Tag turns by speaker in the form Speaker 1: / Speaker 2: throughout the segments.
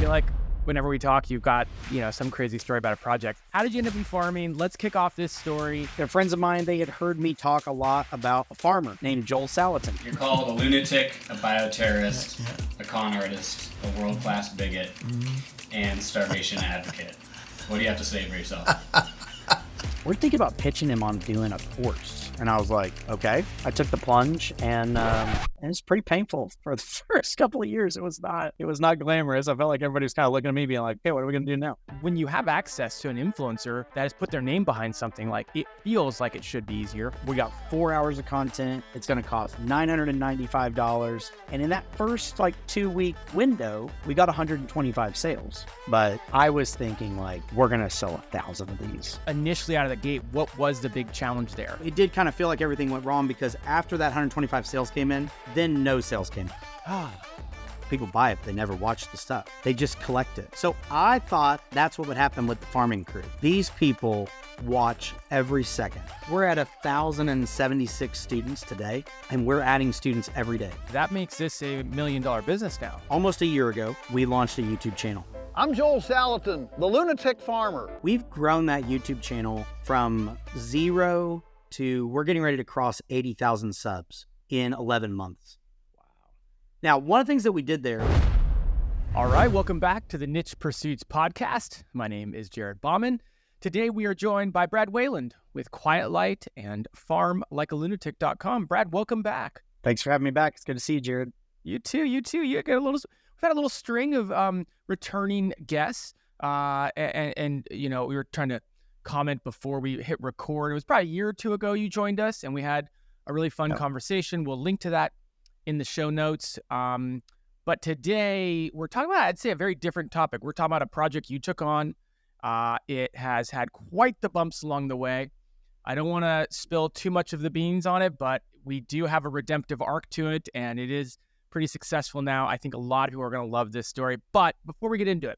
Speaker 1: feel like whenever we talk, you've got, some crazy story about a project. How did you end up in farming? Let's kick off this story.
Speaker 2: They're friends of mine. They had heard me talk a lot about a farmer named Joel Salatin.
Speaker 3: You're called a lunatic, a bioterrorist, a con artist, a world-class bigot, and starvation advocate. What do you have to say for yourself?
Speaker 2: We're thinking about pitching him on doing a course. And I was like, okay. I took the plunge, and it's pretty painful for the first couple of years. It was not glamorous. I felt like everybody was kind of looking at me being like, hey, what are we going to do now?
Speaker 1: When you have access to an influencer that has put their name behind something, like, it feels like it should be easier.
Speaker 2: We got 4 hours of content. It's going to cost $995. And in that first 2-week window, we got 125 sales. But I was thinking we're going to sell 1,000 of these.
Speaker 1: Initially out of the gate, what was the big challenge there?
Speaker 2: It did kind of feel like everything went wrong because after that 125 sales came in, then no sales came in. People buy it, but they never watch the stuff. They just collect it. So I thought that's what would happen with the farming crew. These people watch every second. We're at 1,076 students today, and we're adding students every day.
Speaker 1: That makes this a $1 million business now.
Speaker 2: Almost a year ago, we launched a YouTube channel.
Speaker 4: I'm Joel Salatin, the lunatic farmer.
Speaker 2: We've grown that YouTube channel from 0 to we're getting ready to cross 80,000 subs in 11 months. Wow. Now, one of the things that we did there.
Speaker 1: All right, welcome back to the Niche Pursuits podcast. My name is Jared Bauman. Today we are joined by Brad Wayland with Quiet Light and farmlikealunatic.com. Brad, welcome back.
Speaker 2: Thanks for having me back. It's good to see you, Jared.
Speaker 1: You too. We've had a little string of returning guests, and we were trying to comment before we hit record. It was probably a year or two ago you joined us, and we had a really fun conversation. We'll link to that in the show notes. But today we're talking about, I'd say, a very different topic. We're talking about a project you took on. It has had quite the bumps along the way. I don't want to spill too much of the beans on it, but we do have a redemptive arc to it, and it is pretty successful now. I think a lot of people are going to love this story. But before we get into it,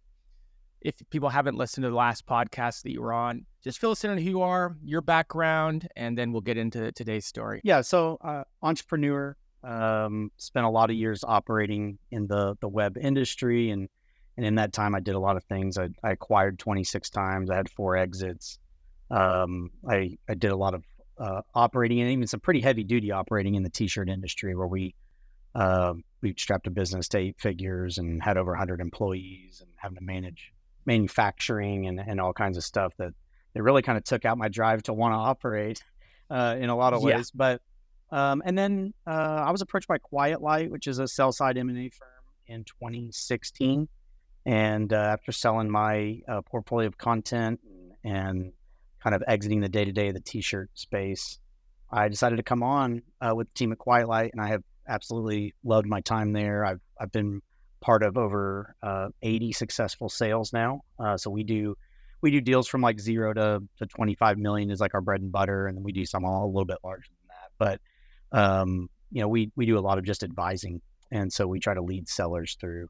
Speaker 1: if people haven't listened to the last podcast that you were on, just fill us in on who you are, your background, and then we'll get into today's story.
Speaker 2: Yeah, so entrepreneur, spent a lot of years operating in the web industry, and in that time I did a lot of things. I acquired 26 times. I had 4 exits. I did a lot of operating, and even some pretty heavy duty operating in the t-shirt industry, where we bootstrapped a business to 8 figures and had over 100 employees and having to manage manufacturing and all kinds of stuff that really kind of took out my drive to want to operate in a lot of ways. But and then I was approached by Quiet Light, which is a sell-side M&A firm, in 2016. And after selling my portfolio of content and kind of exiting the day-to-day of the t-shirt space, I decided to come on with the team at Quiet Light, and I have absolutely loved my time there. I've been part of over 80 successful sales now. So we do deals from 0 to 25 million is our bread and butter, and then we do some a little bit larger than that. But we do a lot of just advising, and so we try to lead sellers through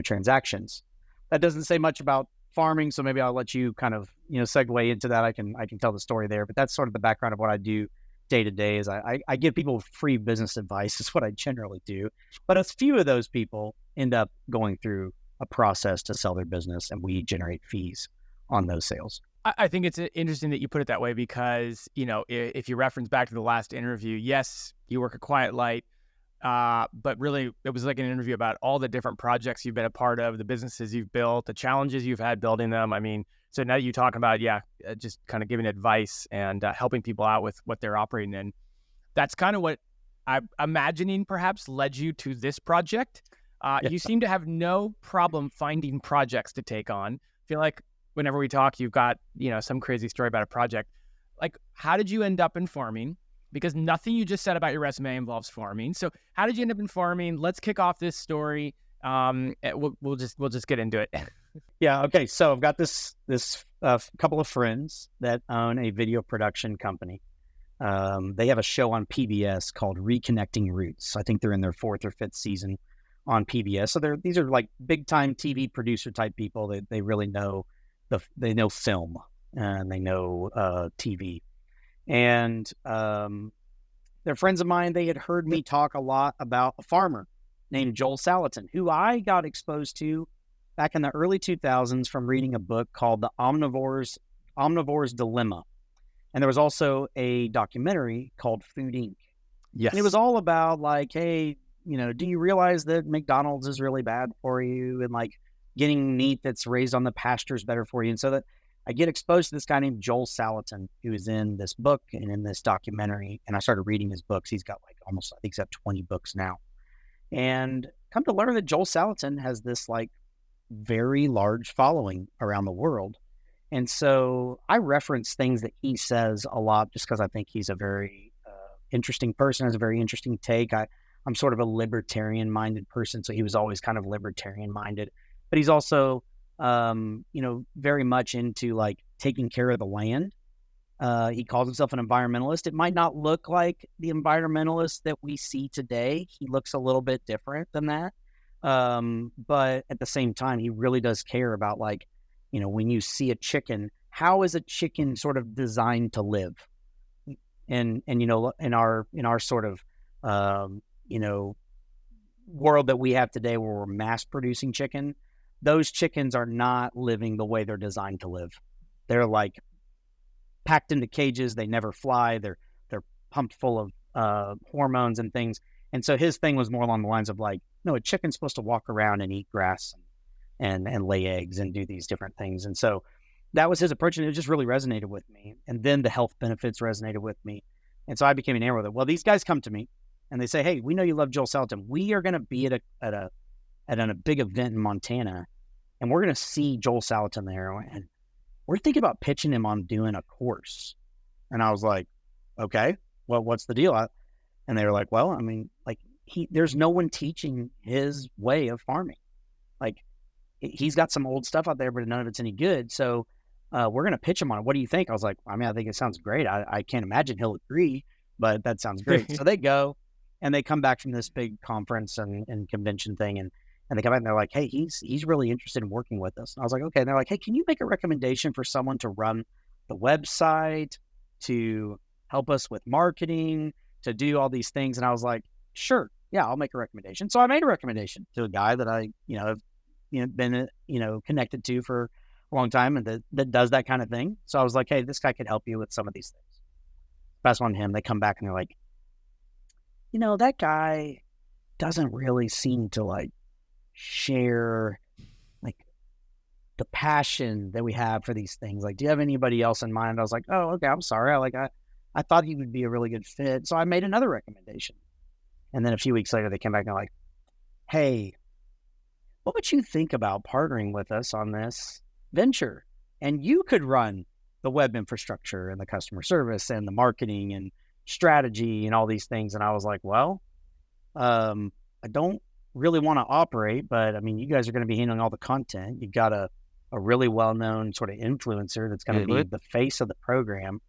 Speaker 2: transactions. That doesn't say much about farming, so maybe I'll let you kind of segue into that. I can tell the story there, but that's sort of the background of what I do day to day. Is I give people free business advice is what I generally do, but a few of those people end up going through a process to sell their business, and we generate fees on those sales.
Speaker 1: I think it's interesting that you put it that way because, if you reference back to the last interview, yes, you work at Quiet Light, but really it was like an interview about all the different projects you've been a part of, the businesses you've built, the challenges you've had building them. I mean, so now you're talking about, just kind of giving advice and helping people out with what they're operating in. That's kind of what I'm imagining perhaps led you to this project. You seem to have no problem finding projects to take on. I feel like whenever we talk, you've got, some crazy story about a project. How did you end up in farming? Because nothing you just said about your resume involves farming. So how did you end up in farming? Let's kick off this story. We'll just get into it.
Speaker 2: Yeah. Okay. So I've got this couple of friends that own a video production company. They have a show on PBS called Reconnecting Roots. I think they're in their 4th or 5th season on PBS. So these are big time TV producer type people. They really know they know film and they know TV. And they're friends of mine. They had heard me talk a lot about a farmer named Joel Salatin, who I got exposed to back in the early 2000s from reading a book called The Omnivore's Dilemma. And there was also a documentary called Food Inc.
Speaker 1: Yes.
Speaker 2: And it was all about like, hey, do you realize that McDonald's is really bad for you, and like getting meat that's raised on the pasture is better for you? And so that I get exposed to this guy named Joel Salatin, who is in this book and in this documentary. And I started reading his books. He's got like I think he's got 20 books now. And come to learn that Joel Salatin has this like very large following around the world. And so I reference things that he says a lot just because I think he's a very interesting person, has a very interesting take. I'm sort of a libertarian-minded person, so he was always kind of libertarian-minded. But he's also, very much into like taking care of the land. He calls himself an environmentalist. It might not look like the environmentalist that we see today. He looks a little bit different than that. But at the same time, he really does care about like, when you see a chicken, how is a chicken sort of designed to live? And in our sort of, world that we have today where we're mass producing chicken, those chickens are not living the way they're designed to live. They're like packed into cages. They never fly. They're pumped full of hormones and things. And so his thing was more along the lines of like, no, a chicken's supposed to walk around and eat grass and lay eggs and do these different things. And so that was his approach, and it just really resonated with me. And then the health benefits resonated with me. And so I became enamored with it. Well, these guys come to me and they say, hey, we know you love Joel Salatin. We are going to be at a big event in Montana, and we're going to see Joel Salatin there. And we're thinking about pitching him on doing a course. And I was like, okay, well, what's the deal? And they were like, well, I mean, like there's no one teaching his way of farming. Like he's got some old stuff out there, but none of it's any good. So we're going to pitch him on it. What do you think? I was like, I mean, I think it sounds great. I can't imagine he'll agree, but that sounds great. So they go and they come back from this big conference and convention thing. And they come back and they're like, hey, he's really interested in working with us. And I was like, okay. And they're like, hey, can you make a recommendation for someone to run the website, to help us with marketing, to do all these things? And I was like, sure. Yeah, I'll make a recommendation. So I made a recommendation to a guy that I, have been, connected to for a long time and that does that kind of thing. So I was like, hey, this guy could help you with some of these things. Pass on to him. They come back and they're like, that guy doesn't really seem to like share like the passion that we have for these things. Like, do you have anybody else in mind? I was like, oh, okay, I'm sorry. I thought he would be a really good fit. So I made another recommendation. And then a few weeks later, they came back and they're like, hey, what would you think about partnering with us on this venture? And you could run the web infrastructure and the customer service and the marketing and strategy and all these things. And I was like, well, I don't really want to operate, but I mean, you guys are going to be handling all the content. You've got a really well-known sort of influencer that's going to be the face of the program.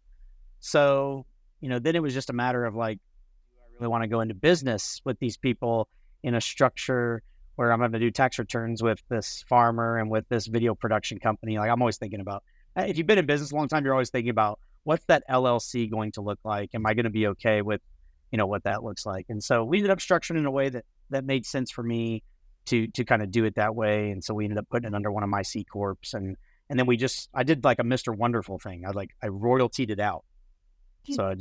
Speaker 2: So, then it was just a matter of like, do I really want to go into business with these people in a structure where I'm going to do tax returns with this farmer and with this video production company? Like I'm always thinking about, if you've been in business a long time, you're always thinking about what's that LLC going to look like? Am I going to be okay with, what that looks like? And so we ended up structuring in a way that made sense for me to kind of do it that way. And so we ended up putting it under one of my C Corps. And then I did like a Mr. Wonderful thing. I royaltied it out. So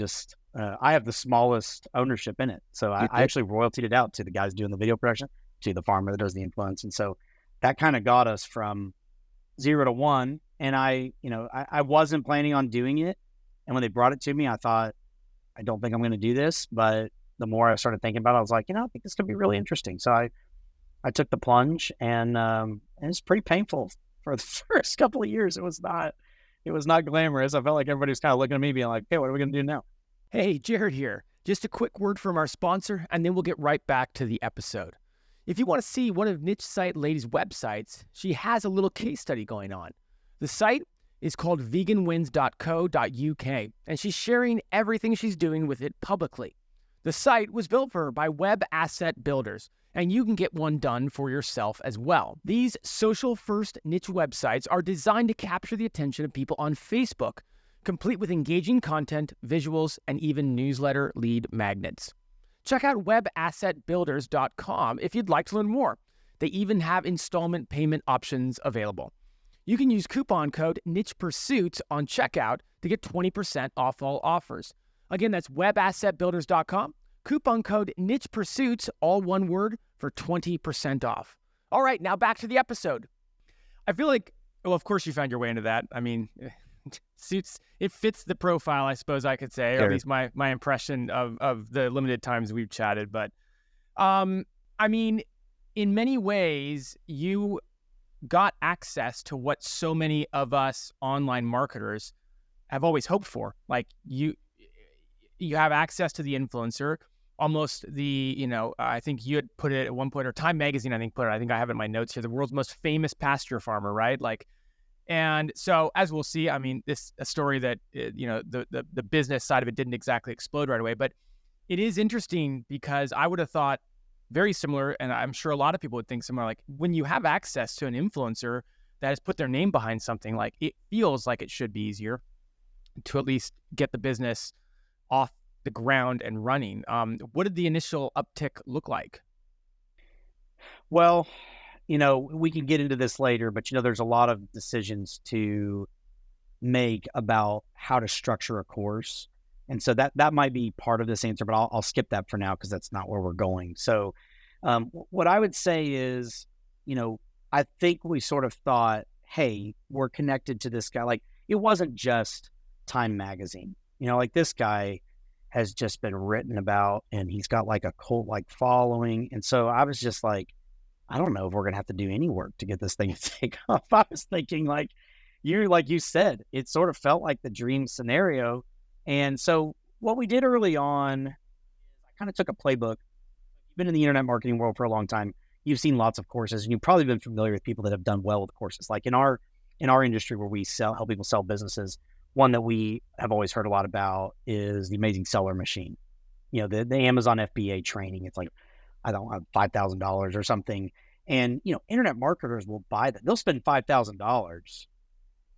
Speaker 2: I have the smallest ownership in it. So I actually royaltied it out to the guys doing the video production, to the farmer that does the influence. And so that kind of got us from 0 to 1. And I wasn't planning on doing it. And when they brought it to me, I thought, I don't think I'm going to do this. But the more I started thinking about it, I was like, I think this could be really interesting. So I took the plunge, and it's pretty painful for the first couple of years. It was not glamorous. I felt like everybody was kind of looking at me being like, hey, what are we going to do now?
Speaker 1: Hey, Jared here. Just a quick word from our sponsor, and then we'll get right back to the episode. If you want to see one of Niche Site Lady's websites, she has a little case study going on. The site is called veganwins.co.uk, and she's sharing everything she's doing with it publicly. The site was built for her by web asset builders, and you can get one done for yourself as well. These social-first niche websites are designed to capture the attention of people on Facebook, complete with engaging content, visuals, and even newsletter lead magnets. Check out webassetbuilders.com if you'd like to learn more. They even have installment payment options available. You can use coupon code Niche Pursuits on checkout to get 20% off all offers. Again, that's webassetbuilders.com. Coupon code Niche Pursuits, all one word, for 20% off. All right, now back to the episode. I feel like, well, of course you found your way into that. I mean, it fits the profile, I suppose I could say, or at least my impression of the limited times we've chatted. But, I mean, in many ways, you got access to what so many of us online marketers have always hoped for. Like you have access to the influencer, almost the, I think you had put it at one point, or Time Magazine, I think put it, I think I have it in my notes here, the world's most famous pasture farmer, right? Like, and so as we'll see, I mean, this a story that, the business side of it didn't exactly explode right away, but it is interesting because I would have thought very similar, and I'm sure a lot of people would think similar, like when you have access to an influencer that has put their name behind something, like it feels like it should be easier to at least get the business off the ground and running. What did the initial uptick look like?
Speaker 2: Well, we can get into this later, but there's a lot of decisions to make about how to structure a course. And so that might be part of this answer, but I'll skip that for now because that's not where we're going. So what I would say is, I think we sort of thought, hey, we're connected to this guy. Like, it wasn't just Time Magazine. Like, this guy has just been written about, and he's got like a cult-like following. And so I was just like, I don't know if we're going to have to do any work to get this thing to take off. I was thinking, like you said, it sort of felt like the dream scenario. And so what we did early on, I kind of took a playbook. You've been in the internet marketing world for a long time. You've seen lots of courses, and you've probably been familiar with people that have done well with courses. Like in our industry where we help people sell businesses, one that we have always heard a lot about is the Amazing Seller Machine. The Amazon FBA training. It's like, I don't know, $5,000 or something. And, internet marketers will buy that. They'll spend $5,000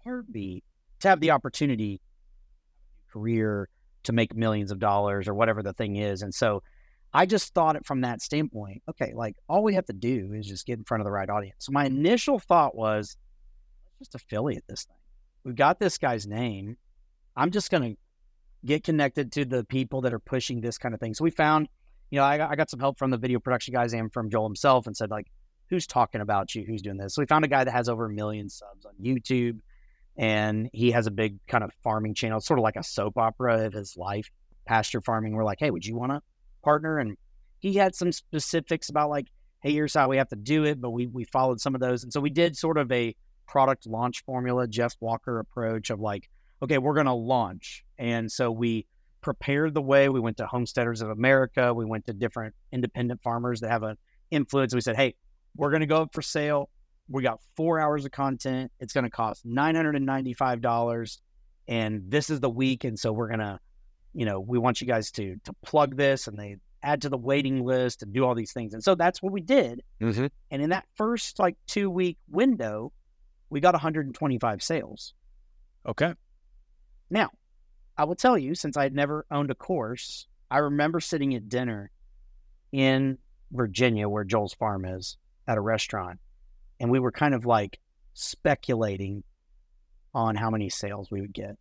Speaker 2: heartbeat to have the opportunity career to make millions of dollars or whatever the thing is. And so I just thought it from that standpoint, okay, like all we have to do is just get in front of the right audience. So my initial thought was, let's just affiliate this thing. We've got this guy's name. I'm just going to get connected to the people that are pushing this kind of thing. So we found, I got some help from the video production guys and from Joel himself, and said, like, who's talking about you? Who's doing this? So we found a guy that has over 1 million subs on YouTube. And he has a big kind of farming channel. It's sort of like a soap opera of his life, pasture farming. We're like, hey, would you want to partner? And he had some specifics about like, hey, here's how we have to do it. But we followed some of those. And so we did sort of a product launch formula, Jeff Walker approach of like, okay, we're going to launch. And so we prepared the way. We went to Homesteaders of America. We went to different independent farmers that have an influence. We said, hey, we're going to go up for sale. We got 4 hours of content. It's going to cost $995. And this is the week. And so we're going to, we want you guys to plug this, and they add to the waiting list and do all these things. And so that's what we did. Mm-hmm. And in that first 2-week window, we got 125 sales.
Speaker 1: Okay.
Speaker 2: Now, I will tell you, since I had never owned a course, I remember sitting at dinner in Virginia, where Joel's farm is, at a restaurant. And we were kind of like speculating on how many sales we would get.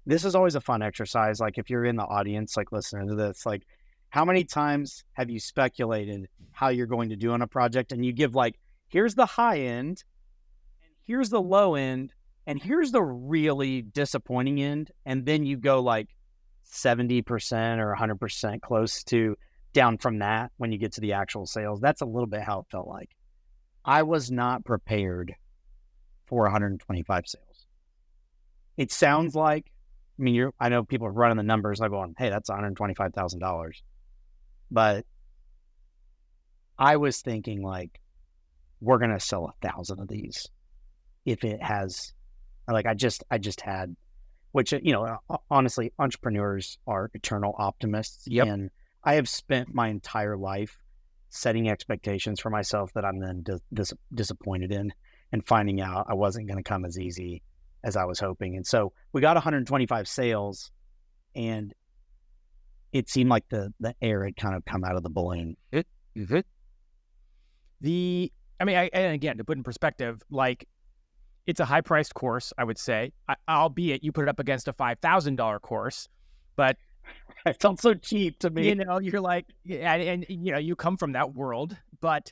Speaker 2: This is always a fun exercise. Like if you're in the audience, like listening to this, like how many times have you speculated how you're going to do on a project? And you give like, here's the high end, and here's the low end, and here's the really disappointing end. And then you go like 70% or 100% close to down from that when you get to the actual sales. That's a little bit how it felt like. I was not prepared for 125 sales. It sounds like, I know people are running the numbers. I'm going, hey, that's $125,000. But I was thinking like, we're going to sell 1,000 of these. If it has, like, I just had, which, honestly, entrepreneurs are eternal optimists.
Speaker 1: Yep.
Speaker 2: And I have spent my entire life setting expectations for myself that I'm then disappointed in, and finding out I wasn't going to come as easy as I was hoping. And so we got 125 sales, and it seemed like the air had kind of come out of the balloon.
Speaker 1: I mean, and again, to put in perspective, like it's a high priced course, I would say, albeit you put it up against a $5,000 course, but
Speaker 2: It felt so cheap to me.
Speaker 1: you're like, and you come from that world, but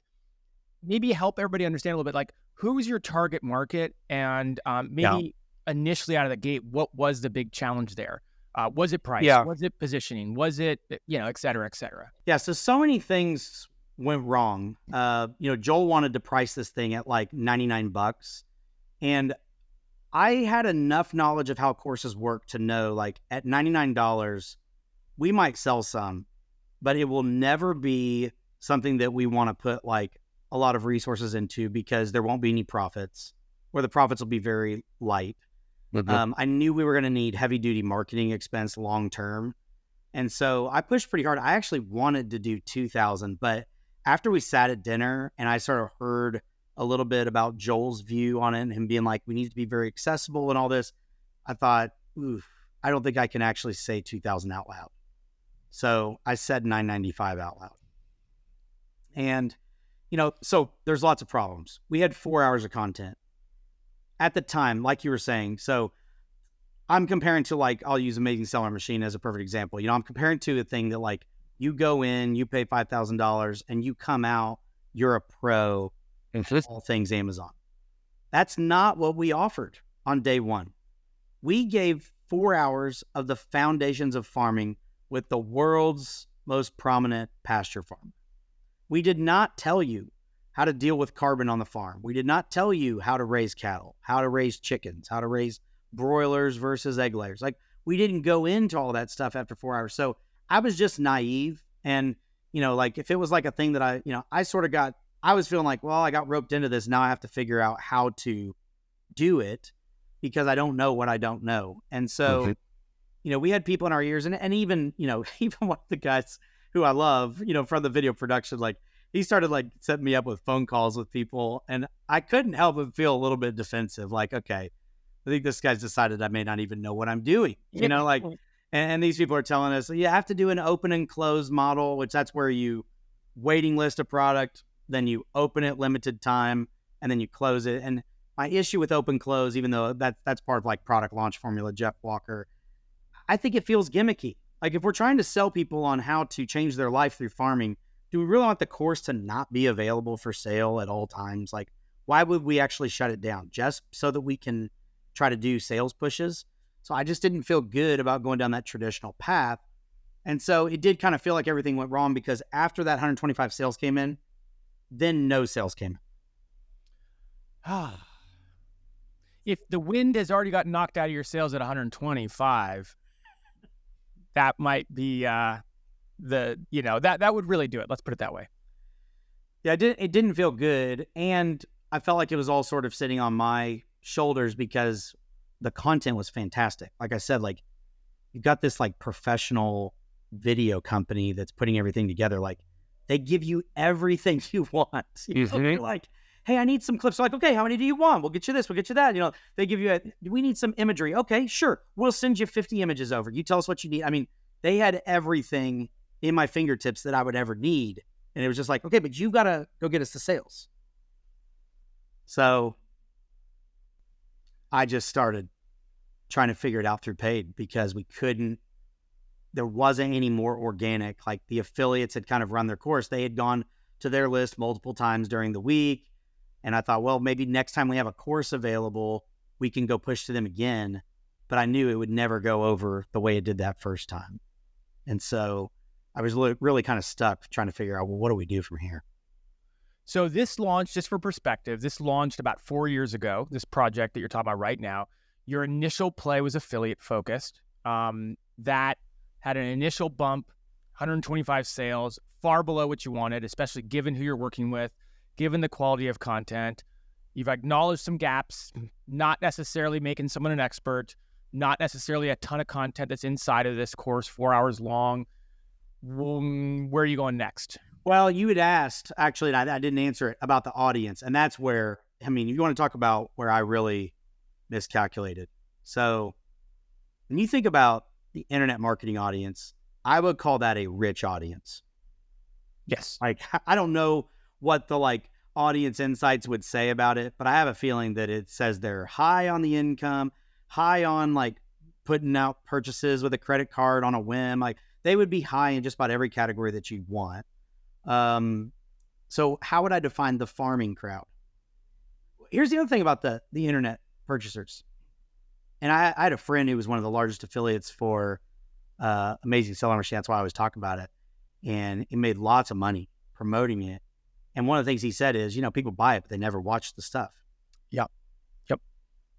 Speaker 1: maybe help everybody understand a little bit, like who's your target market, and maybe initially out of the gate, what was the big challenge there? Was it price?
Speaker 2: Yeah.
Speaker 1: Was it positioning? Was it, et cetera, et cetera?
Speaker 2: Yeah. So many things went wrong. Joel wanted to price this thing at like $99, and I had enough knowledge of how courses work to know, like, at $99, we might sell some, but it will never be something that we want to put like a lot of resources into, because there won't be any profits, or the profits will be very light. I knew we were going to need heavy duty marketing expense long term. And so I pushed pretty hard. I actually wanted to do 2,000, but after we sat at dinner and I sort of heard a little bit about Joel's view on it and him being like, we need to be very accessible and all this, I thought, oof, I don't think I can actually say 2,000 out loud. So I said 995 out loud. And, so there's lots of problems. We had 4 hours of content at the time, like you were saying. So I'm comparing to, like, I'll use Amazing Seller Machine as a perfect example. I'm comparing to a thing that, like, you go in, you pay $5,000 and you come out, you're a pro in all things Amazon. That's not what we offered on day one. We gave 4 hours of the foundations of farming with the world's most prominent pasture farmer. We did not tell you how to deal with carbon on the farm. We did not tell you how to raise cattle, how to raise chickens, how to raise broilers versus egg layers. Like, we didn't go into all that stuff after 4 hours. So I was just naive. And, like, if it was like a thing that I was feeling like, well, I got roped into this. Now I have to figure out how to do it, because I don't know what I don't know. And so, we had people in our ears, and even, even one of the guys who I love, from the video production, like, he started like setting me up with phone calls with people, and I couldn't help but feel a little bit defensive. Like, okay, I think this guy's decided I may not even know what I'm doing, and these people are telling us, you have to do an open and close model, which that's where you waiting list a product, then you open it limited time, and then you close it. And my issue with open close, even though that's part of like product launch formula, Jeff Walker, I think it feels gimmicky. Like, if we're trying to sell people on how to change their life through farming, do we really want the course to not be available for sale at all times? Like, why would we actually shut it down? Just so that we can try to do sales pushes? So I just didn't feel good about going down that traditional path. And so it did kind of feel like everything went wrong, because after that 125 sales came in, then no sales came in.
Speaker 1: If the wind has already got knocked out of your sales at 125, that might be that would really do it. Let's put it that way.
Speaker 2: Yeah, it didn't feel good. And I felt like it was all sort of sitting on my shoulders, because the content was fantastic. Like I said, like, you've got this like professional video company that's putting everything together. Like, they give you everything you want. You're like, hey, I need some clips. They're like, okay, how many do you want? We'll get you this, we'll get you that. They give you we need some imagery. Okay, sure. We'll send you 50 images over. You tell us what you need. I mean, they had everything in my fingertips that I would ever need. And it was just like, okay, but you got to go get us the sales. So I just started trying to figure it out through paid, because there wasn't any more organic. Like, the affiliates had kind of run their course. They had gone to their list multiple times during the week. And I thought, well, maybe next time we have a course available, we can go push to them again. But I knew it would never go over the way it did that first time. And so I was really kind of stuck trying to figure out, well, what do we do from here?
Speaker 1: So this launched, just for perspective, this launched about 4 years ago, this project that you're talking about right now. Your initial play was affiliate focused. That had an initial bump, 125 sales, far below what you wanted, especially given who you're working with, given the quality of content. You've acknowledged some gaps, not necessarily making someone an expert, not necessarily a ton of content that's inside of this course, 4 hours long. Where are you going next?
Speaker 2: Well, you had asked, actually, and I didn't answer it, about the audience. And that's where, if you want to talk about where I really miscalculated. So when you think about the internet marketing audience, I would call that a rich audience.
Speaker 1: Yes.
Speaker 2: Like, I don't know what the like audience insights would say about it, but I have a feeling that it says they're high on the income, high on like putting out purchases with a credit card on a whim. Like they would be high in just about every category that you'd want. So how would I define the farming crowd? Here's the other thing about the internet purchasers. And I had a friend who was one of the largest affiliates for Amazing Seller Machine. That's why I always talk about it. And he made lots of money promoting it. And one of the things he said is, people buy it, but they never watch the stuff.
Speaker 1: Yep.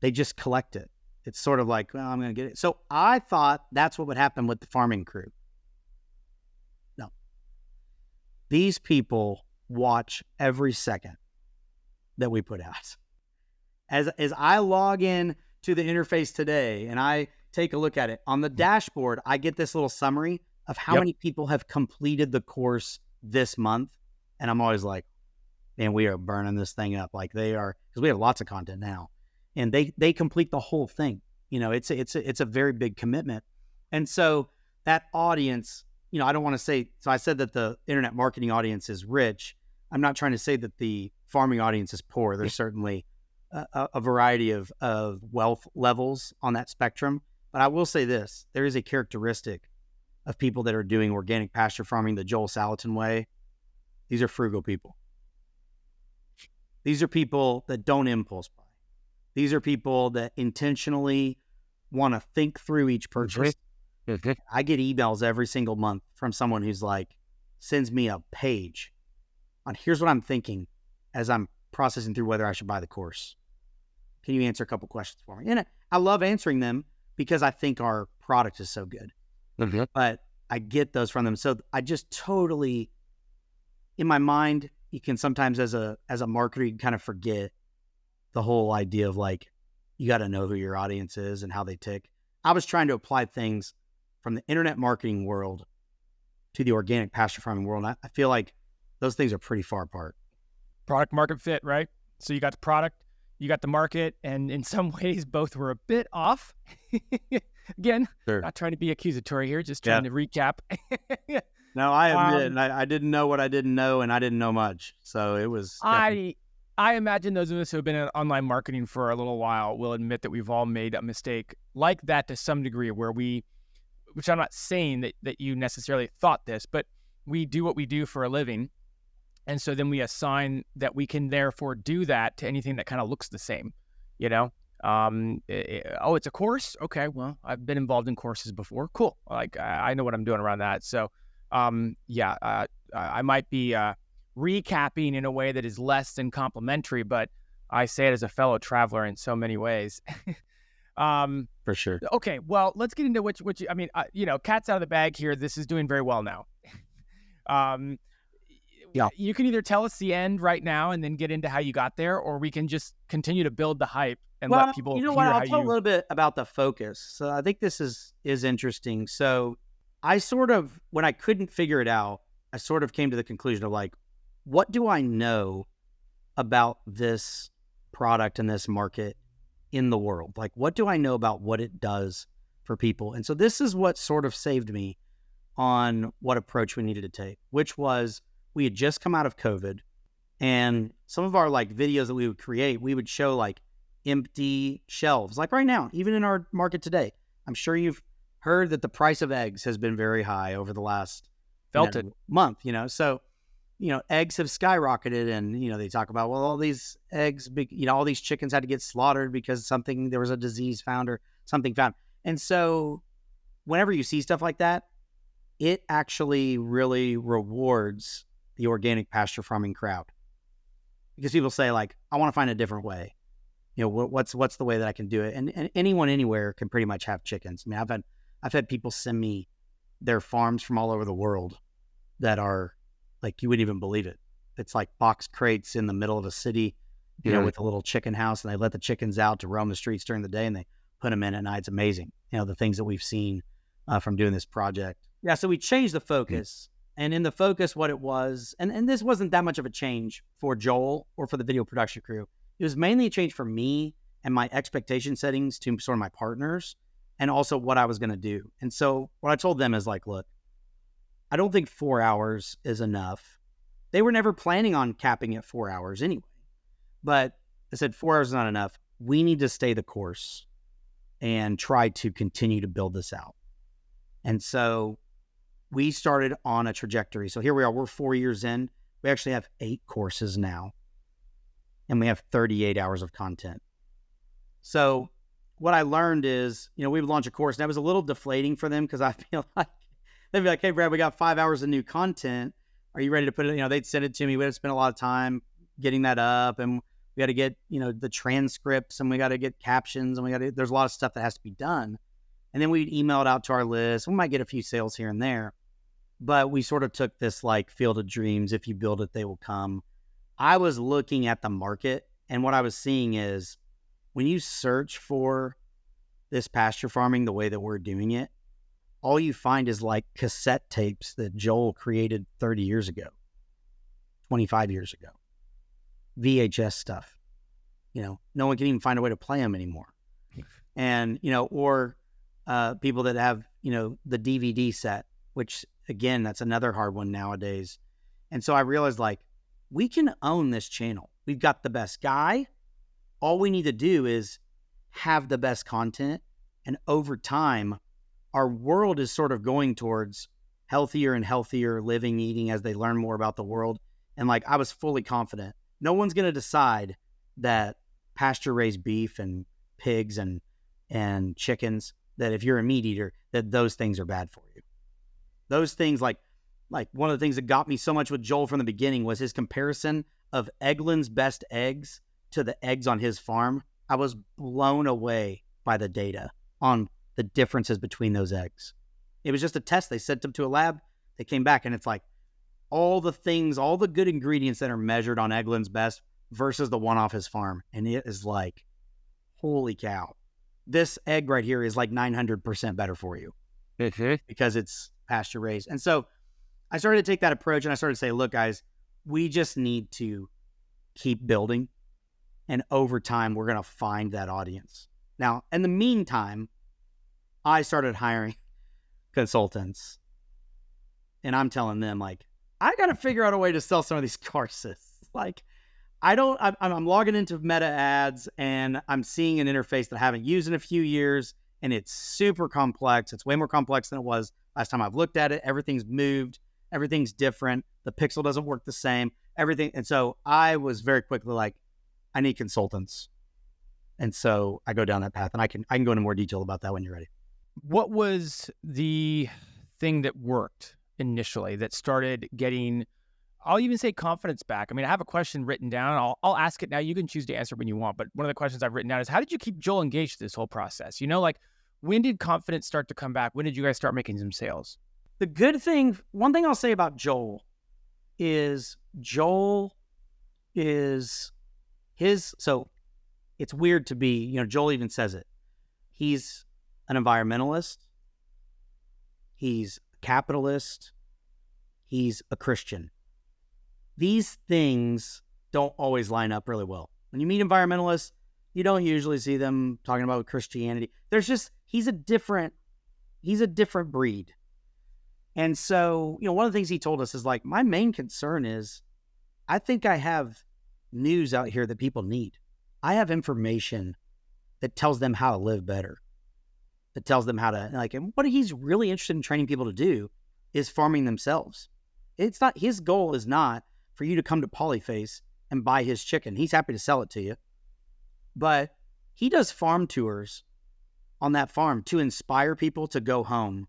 Speaker 2: They just collect it. It's sort of like, well, I'm going to get it. So I thought that's what would happen with the farming crew. No. These people watch every second that we put out. As I log in to the interface today and I take a look at it on the dashboard, I get this little summary of how many people have completed the course this month. And I'm always like, man, we are burning this thing up. Like they are, because we have lots of content now and they complete the whole thing. It's a very big commitment. And so that audience, I don't want to say, so I said that the internet marketing audience is rich. I'm not trying to say that the farming audience is poor. There's certainly a variety of wealth levels on that spectrum. But I will say this, there is a characteristic of people that are doing organic pasture farming the Joel Salatin way. These are frugal people. These are people that don't impulse buy. These are people that intentionally want to think through each purchase. I get emails every single month from someone who's like, sends me a page on here's what I'm thinking as I'm processing through whether I should buy the course. Can you answer a couple questions for me? And I love answering them because I think our product is so good. But I get those from them. So I just totally, in my mind, you can sometimes as a marketer, you can kind of forget the whole idea of like, you got to know who your audience is and how they tick. I was trying to apply things from the internet marketing world to the organic pasture farming world. And I feel like those things are pretty far apart.
Speaker 1: Product market fit, right? So you got the product, you got the market, and in some ways both were a bit off. Again, not trying to be accusatory here, just trying to recap.
Speaker 2: No, I admit, I didn't know what I didn't know, and I didn't know much. So it was.
Speaker 1: I imagine those of us who have been in online marketing for a little while will admit that we've all made a mistake like that to some degree, where which I'm not saying that you necessarily thought this, but we do what we do for a living. And so then we assign that we can therefore do that to anything that kind of looks the same, it's a course. Okay. Well, I've been involved in courses before. Cool. Like I know what I'm doing around that. So, I might be, recapping in a way that is less than complimentary, but I say it as a fellow traveler in so many ways.
Speaker 2: For sure.
Speaker 1: Okay. Well, let's get into cat's out of the bag here. This is doing very well now. You can either tell us the end right now and then get into how you got there, or we can just continue to build the hype and let people hear
Speaker 2: I'll tell a little bit about the focus. So I think this is interesting. So I sort of, when I couldn't figure it out, I sort of came to the conclusion of like, what do I know about this product and this market in the world? Like, what do I know about what it does for people? And so this is what sort of saved me on what approach we needed to take, which was we had just come out of COVID, and some of our like videos that we would create, we would show like empty shelves. Like right now, even in our market today, I'm sure you've heard that the price of eggs has been very high over the last month, So, eggs have skyrocketed, and, they talk about, well, all these eggs, all these chickens had to get slaughtered because there was a disease found or something found. And so whenever you see stuff like that, it actually really rewards the organic pasture farming crowd, because people say like, I want to find a different way. What's the way that I can do it? And anyone anywhere can pretty much have chickens. I mean, I've had people send me their farms from all over the world that are like, you wouldn't even believe it. It's like box crates in the middle of a city, with a little chicken house, and they let the chickens out to roam the streets during the day and they put them in at night. It's amazing. The things that we've seen from doing this project. Yeah. So we changed the focus, and in the focus, what it was, and this wasn't that much of a change for Joel or for the video production crew. It was mainly a change for me and my expectation settings to sort of my partners, and also what I was going to do. And so what I told them is like, look, I don't think 4 hours is enough. They were never planning on capping at 4 hours anyway. But I said, 4 hours is not enough. We need to stay the course and try to continue to build this out. And so we started on a trajectory. So here we are, we're 4 years in. We actually have 8 courses now, and we have 38 hours of content. So what I learned is, we would launch a course, and that was a little deflating for them because I feel like they'd be like, hey, Brad, we got 5 hours of new content. Are you ready to put it? They'd send it to me. We had to spend a lot of time getting that up, and we got to get, the transcripts, and we got to get captions, and there's a lot of stuff that has to be done. And then we'd email it out to our list. We might get a few sales here and there, but we sort of took this like field of dreams. If you build it, they will come. I was looking at the market, and what I was seeing is when you search for this pasture farming the way that we're doing it, all you find is like cassette tapes that Joel created 30 years ago, 25 years ago, VHS stuff. No one can even find a way to play them anymore. And, or people that have, the DVD set, which again, that's another hard one nowadays. And so I realized like, we can own this channel. We've got the best guy. All we need to do is have the best content. And over time, our world is sort of going towards healthier and healthier living, eating as they learn more about the world. And like, I was fully confident. No one's going to decide that pasture raised beef and pigs and chickens, that if you're a meat eater, that those things are bad for you. Those things, like one of the things that got me so much with Joel from the beginning was his comparison of Eggland's best eggs to the eggs on his farm. I was blown away by the data on the differences between those eggs. It was just a test. They sent them to a lab. They came back, and it's like all the things, all the good ingredients that are measured on Eggland's best versus the one off his farm. And it is like, holy cow. This egg right here is like 900% better for you because it's pasture raised. And so I started to take that approach, and I started to say, look, guys, we just need to keep building. And over time, we're going to find that audience. Now, in the meantime, I started hiring consultants, and I'm telling them, like, I got to figure out a way to sell some of these courses. Like, I'm logging into Meta ads, and I'm seeing an interface that I haven't used in a few years, and it's super complex. It's way more complex than it was last time I've looked at it. Everything's moved. Everything's different. The pixel doesn't work the same. Everything. And so I was very quickly like, I need consultants. And so I go down that path, and I can go into more detail about that when you're ready.
Speaker 1: What was the thing that worked initially that started getting, I'll even say, confidence back? I mean, I have a question written down. I'll ask it now. You can choose to answer when you want. But one of the questions I've written down is, how did you keep Joel engaged this whole process? Like, when did confidence start to come back? When did you guys start making some sales?
Speaker 2: The good thing, one thing I'll say about Joel is so it's weird to be, Joel even says it. He's an environmentalist. He's a capitalist. He's a Christian. These things don't always line up really well. When you meet environmentalists, you don't usually see them talking about Christianity. He's a different breed. And so, one of the things he told us is like, my main concern is, I think I have news out here that people need. I have information that tells them how to live better, that tells them how to, and what he's really interested in training people to do is farming themselves. It's not, his goal is not for you to come to Polyface and buy his chicken. He's happy to sell it to you, but he does farm tours on that farm to inspire people to go home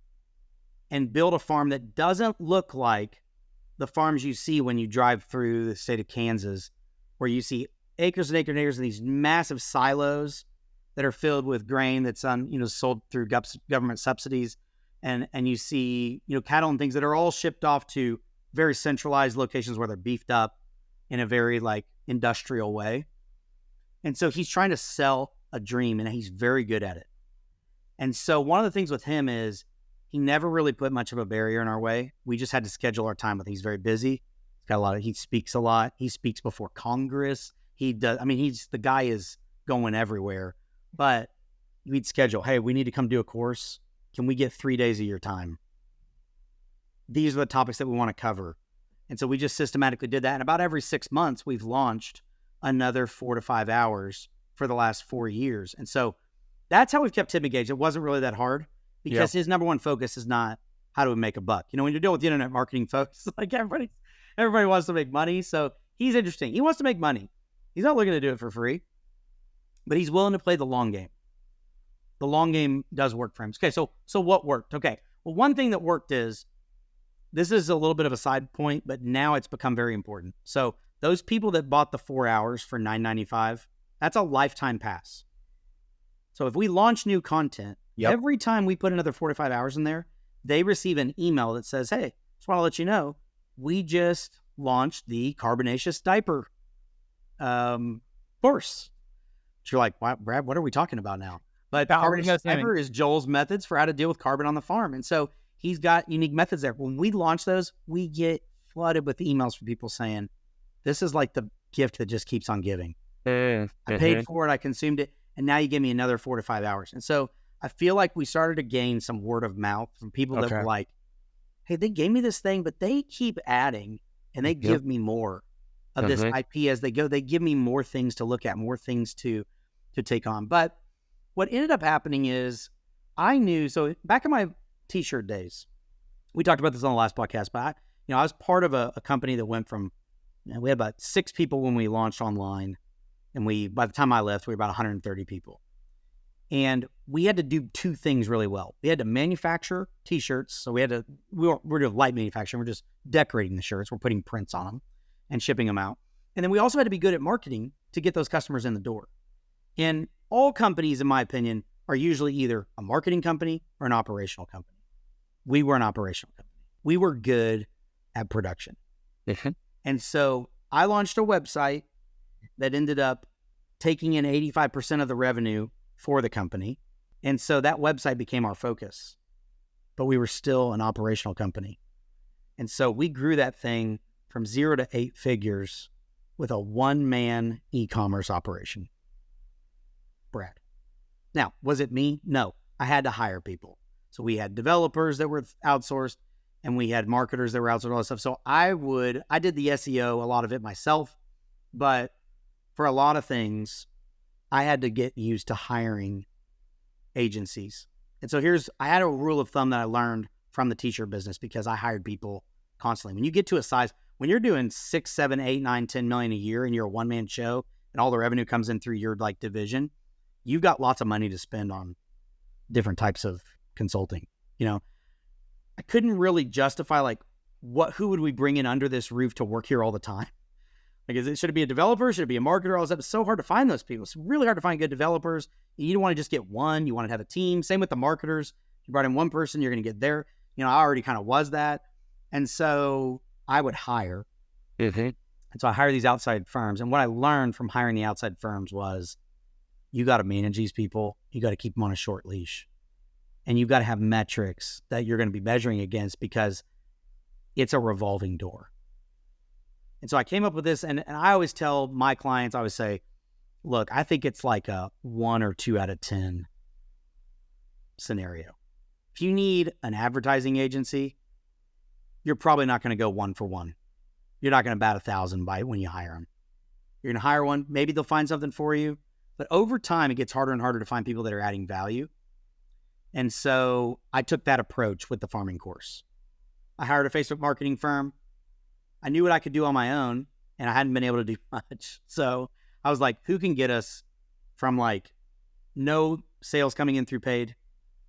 Speaker 2: and build a farm that doesn't look like the farms you see when you drive through the state of Kansas, where you see acres and acres and acres of these massive silos that are filled with grain that's sold through government subsidies. And you see, cattle and things that are all shipped off to very centralized locations where they're beefed up in a very industrial way. And so he's trying to sell a dream, and he's very good at it. And so one of the things with him is he never really put much of a barrier in our way. We just had to schedule our time with him. He's very busy. He speaks a lot. He speaks before Congress. The guy is going everywhere, but we'd schedule, hey, we need to come do a course. Can we get 3 days of your time? These are the topics that we want to cover. And so we just systematically did that. And about every 6 months, we've launched another 4 to 5 hours for the last 4 years. And so that's how we've kept Tim engaged. It wasn't really that hard because his number one focus is not how do we make a buck. When you're dealing with the internet marketing folks, like everybody wants to make money. So he's interesting. He wants to make money. He's not looking to do it for free, but he's willing to play the long game. The long game does work for him. Okay, so what worked? Okay, well, one thing that worked is, this is a little bit of a side point, but now it's become very important. So those people that bought the 4 hours for $9.95, that's a lifetime pass. So if we launch new content, every time we put another 4 to 5 hours in there, they receive an email that says, hey, just want to let you know, we just launched the carbonaceous diaper course. So you're like, wow, Brad, what are we talking about now? But carbonaceous diaper is Joel's methods for how to deal with carbon on the farm. And so he's got unique methods there. When we launch those, we get flooded with emails from people saying, this is like the gift that just keeps on giving. I paid for it, I consumed it, and now you give me another 4 to 5 hours. And so I feel like we started to gain some word of mouth from people that were like, hey, they gave me this thing, but they keep adding and they give me more of this IP as they go. They give me more things to look at, more things to take on. But what ended up happening is I knew, so back in my t-shirt days, we talked about this on the last podcast, but I was part of a company that went from, we had about 6 people when we launched online. And by the time I left, we were about 130 people. And we had to do 2 things really well. We had to manufacture t-shirts. So we're doing light manufacturing. We're just decorating the shirts. We're putting prints on them and shipping them out. And then we also had to be good at marketing to get those customers in the door. And all companies, in my opinion, are usually either a marketing company or an operational company. We were an operational company. We were good at production. And so I launched a website that ended up taking in 85% of the revenue for the company. And so that website became our focus, but we were still an operational company. And so we grew that thing from 0 to 8 figures with a 1-man e-commerce operation. Brad. Now, was it me? No, I had to hire people. So we had developers that were outsourced and we had marketers that were outsourced, all that stuff. So I did the SEO, a lot of it myself, but for a lot of things, I had to get used to hiring agencies. And so I had a rule of thumb that I learned from the t-shirt business because I hired people constantly. When you get to a size, when you're doing 6, 7, 8, 9, 10 million a year and you're a one-man show and all the revenue comes in through your division, you've got lots of money to spend on different types of consulting. I couldn't really justify who would we bring in under this roof to work here all the time? Should it be a developer? Should it be a marketer? All this stuff. It's so hard to find those people. It's really hard to find good developers. You don't want to just get one. You want to have a team. Same with the marketers. If you brought in one person, you're going to get there. I already kind of was that. And so I would hire. And so I hire these outside firms. And what I learned from hiring the outside firms was you got to manage these people. You got to keep them on a short leash. And you've got to have metrics that you're going to be measuring against because it's a revolving door. And so I came up with this, and I always tell my clients, I always say, look, I think it's like a 1 or 2 out of 10 scenario. If you need an advertising agency, you're probably not going to go 1 for 1. You're not going to bat 1,000 when you hire them. You're going to hire one, maybe they'll find something for you, but over time, it gets harder and harder to find people that are adding value. And so I took that approach with the farming course. I hired a Facebook marketing firm. I knew what I could do on my own, and I hadn't been able to do much. So I was like, who can get us from no sales coming in through paid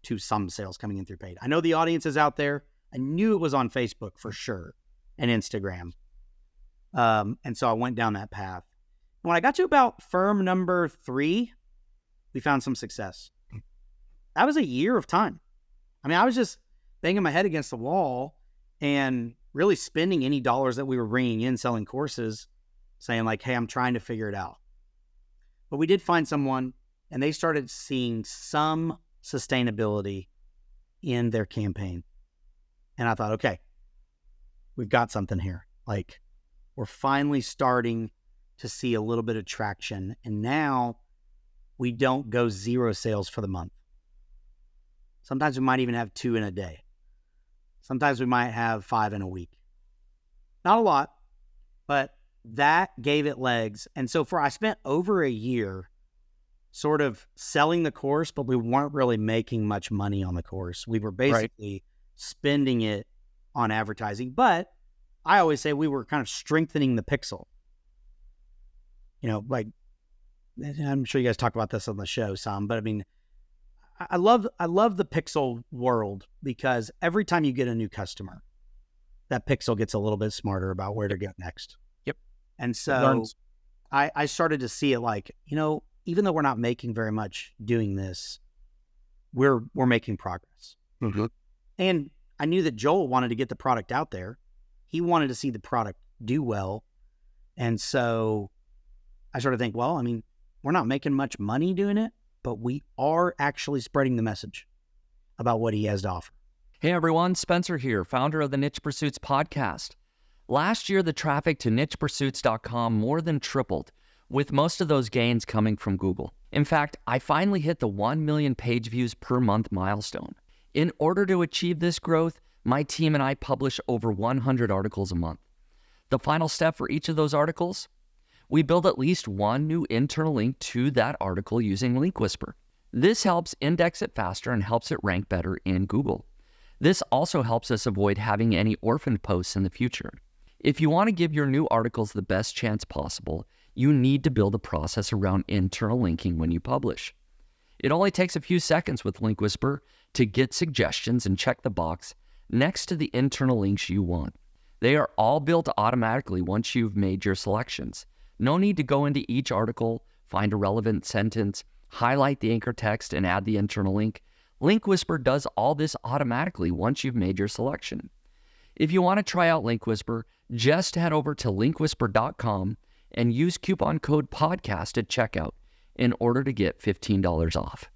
Speaker 2: to some sales coming in through paid? I know the audience is out there. I knew it was on Facebook for sure and Instagram. And so I went down that path. When I got to about firm number 3, we found some success. That was a year of time. I was just banging my head against the wall and really spending any dollars that we were bringing in selling courses, saying hey, I'm trying to figure it out. But we did find someone, and they started seeing some sustainability in their campaign. And I thought, okay, we've got something here. We're finally starting to see a little bit of traction. And now we don't go 0 sales for the month. Sometimes we might even have 2 in a day. Sometimes we might have 5 in a week. Not a lot, but that gave it legs. And so I spent over a year sort of selling the course, but we weren't really making much money on the course. We were basically spending it on advertising. But I always say we were kind of strengthening the pixel. Like, I'm sure you guys talk about this on the show some, but I mean, I love the pixel world because every time you get a new customer, that pixel gets a little bit smarter about where to go next.
Speaker 1: Yep.
Speaker 2: And so I started to see it like, even though we're not making very much doing this, we're making progress.
Speaker 5: Mm-hmm.
Speaker 2: And I knew that Joel wanted to get the product out there. He wanted to see the product do well. And so I sort of think, well, I mean, we're not making much money doing it, but we are actually spreading the message about what he has to offer.
Speaker 6: Hey everyone, Spencer here, founder of the Niche Pursuits podcast. Last year, the traffic to nichepursuits.com more than tripled, with most of those gains coming from Google. In fact, I finally hit the 1 million page views per month milestone. In order to achieve this growth, my team and I publish over 100 articles a month. The final step for each of those articles? We build at least one new internal link to that article using Link Whisper. This helps index it faster and helps it rank better in Google. This also helps us avoid having any orphaned posts in the future. If you want to give your new articles the best chance possible, you need to build a process around internal linking when you publish. It only takes a few seconds with Link Whisper to get suggestions and check the box next to the internal links you want. They are all built automatically once you've made your selections. No need to go into each article, find a relevant sentence, highlight the anchor text, and add the internal link. Link Whisper does all this automatically once you've made your selection. If you want to try out Link Whisper, just head over to linkwhisper.com and use coupon code podcast at checkout in order to get $15 off.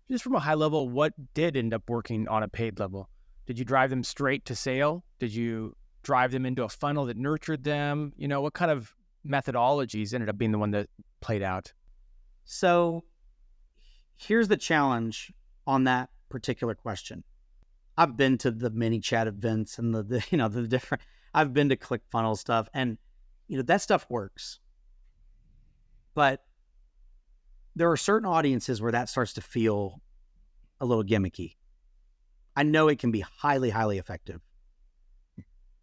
Speaker 1: Just from a high level, what did end up working on a paid level? Did you drive them straight to sale? Did you drive them into a funnel that nurtured them? What kind of methodologies ended up being the one that played out?
Speaker 2: So here's the challenge on that particular question. I've been to the mini chat events and the different, I've been to ClickFunnels stuff, and that stuff works. But there are certain audiences where that starts to feel a little gimmicky. I know it can be highly, highly effective.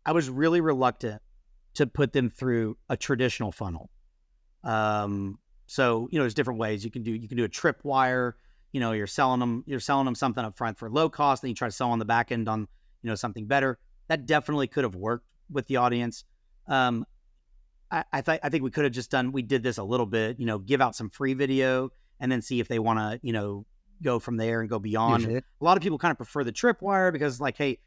Speaker 2: I was really reluctant to put them through a traditional funnel. So, there's different ways you can do a tripwire. You're selling them something up front for low cost, then you try to sell on the back end on, something better. That definitely could have worked with the audience. I think we could have just we did this a little bit, give out some free video and then see if they want to, go from there and go beyond.
Speaker 5: Mm-hmm.
Speaker 2: A lot of people kind of prefer the tripwire because hey,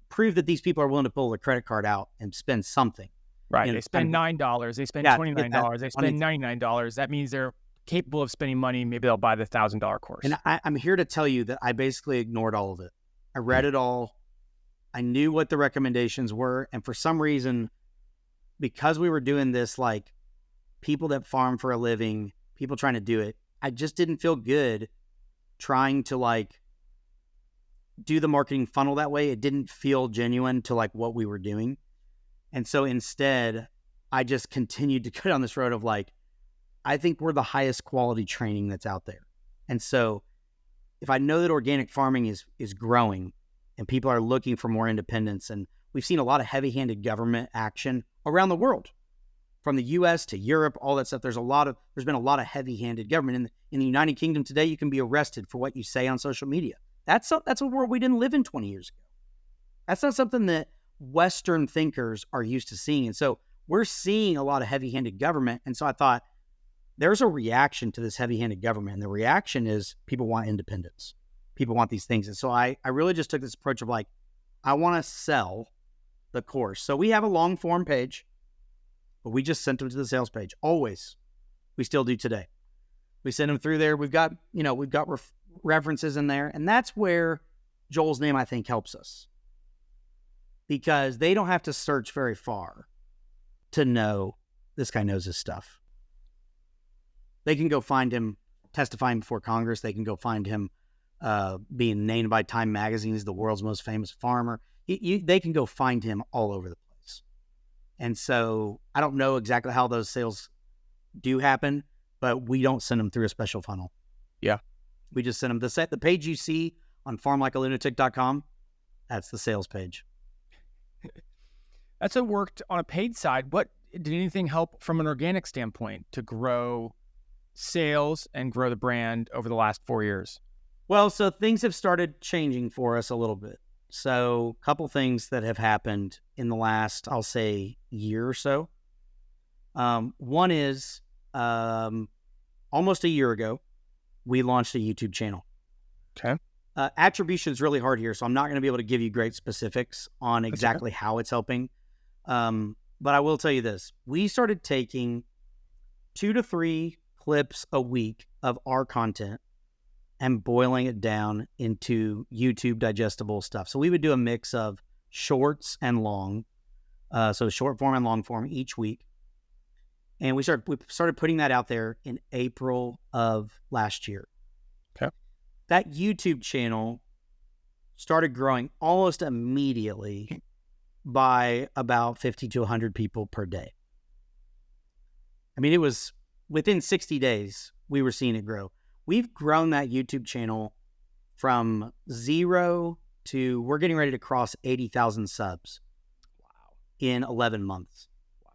Speaker 2: prove that these people are willing to pull their credit card out and spend something.
Speaker 1: Right. They spend $9. They spend $29. They spend $99. That means they're capable of spending money. Maybe they'll buy the $1,000 course.
Speaker 2: And I'm here to tell you that I basically ignored all of it. I read it all. I knew what the recommendations were. And for some reason, because we were doing this, people that farm for a living, people trying to do it, I just didn't feel good trying to do the marketing funnel that way. It didn't feel genuine to what we were doing. And so instead, I just continued to go down this road of I think we're the highest quality training that's out there. And so if I know that organic farming is growing and people are looking for more independence, and we've seen a lot of heavy-handed government action around the world, from the US to Europe, all that stuff. There's been a lot of heavy-handed government. In the United Kingdom today, you can be arrested for what you say on social media. That's a world we didn't live in 20 years ago. That's not something that Western thinkers are used to seeing. And so we're seeing a lot of heavy-handed government. And so I thought there's a reaction to this heavy-handed government. And the reaction is people want independence. People want these things. And so I really just took this approach of I want to sell the course. So we have a long form page, but we just sent them to the sales page. Always. We still do today. We send them through there. We've got references in there. And that's where Joel's name, I think, helps us. Because they don't have to search very far to know this guy knows his stuff. They can go find him testifying before Congress. They can go find him being named by Time Magazine as the world's most famous farmer. They can go find him all over the place. And so I don't know exactly how those sales do happen, but we don't send them through a special funnel.
Speaker 1: Yeah.
Speaker 2: We just send them the page you see on farmlikealunatic.com. That's the sales page.
Speaker 1: That's what worked on a paid side. What did anything help from an organic standpoint to grow sales and grow the brand over the last 4 years?
Speaker 2: Well, so things have started changing for us a little bit. So a couple things that have happened in the last, I'll say, year or so. One is almost a year ago, we launched a YouTube channel.
Speaker 1: Okay.
Speaker 2: Attribution is really hard here, so I'm not going to be able to give you great specifics on exactly how it's helping. But I will tell you this. We started taking 2 to 3 clips a week of our content and boiling it down into YouTube digestible stuff. So we would do a mix of shorts and long, so short form and long form each week. And we started putting that out there in April of last year.
Speaker 1: Okay.
Speaker 2: That YouTube channel started growing almost immediately by about 50 to 100 people per day. I mean, it was within 60 days, we were seeing it grow. We've grown that YouTube channel from 0 to, we're getting ready to cross 80,000 subs.
Speaker 1: Wow.
Speaker 2: In 11 months.
Speaker 1: Wow.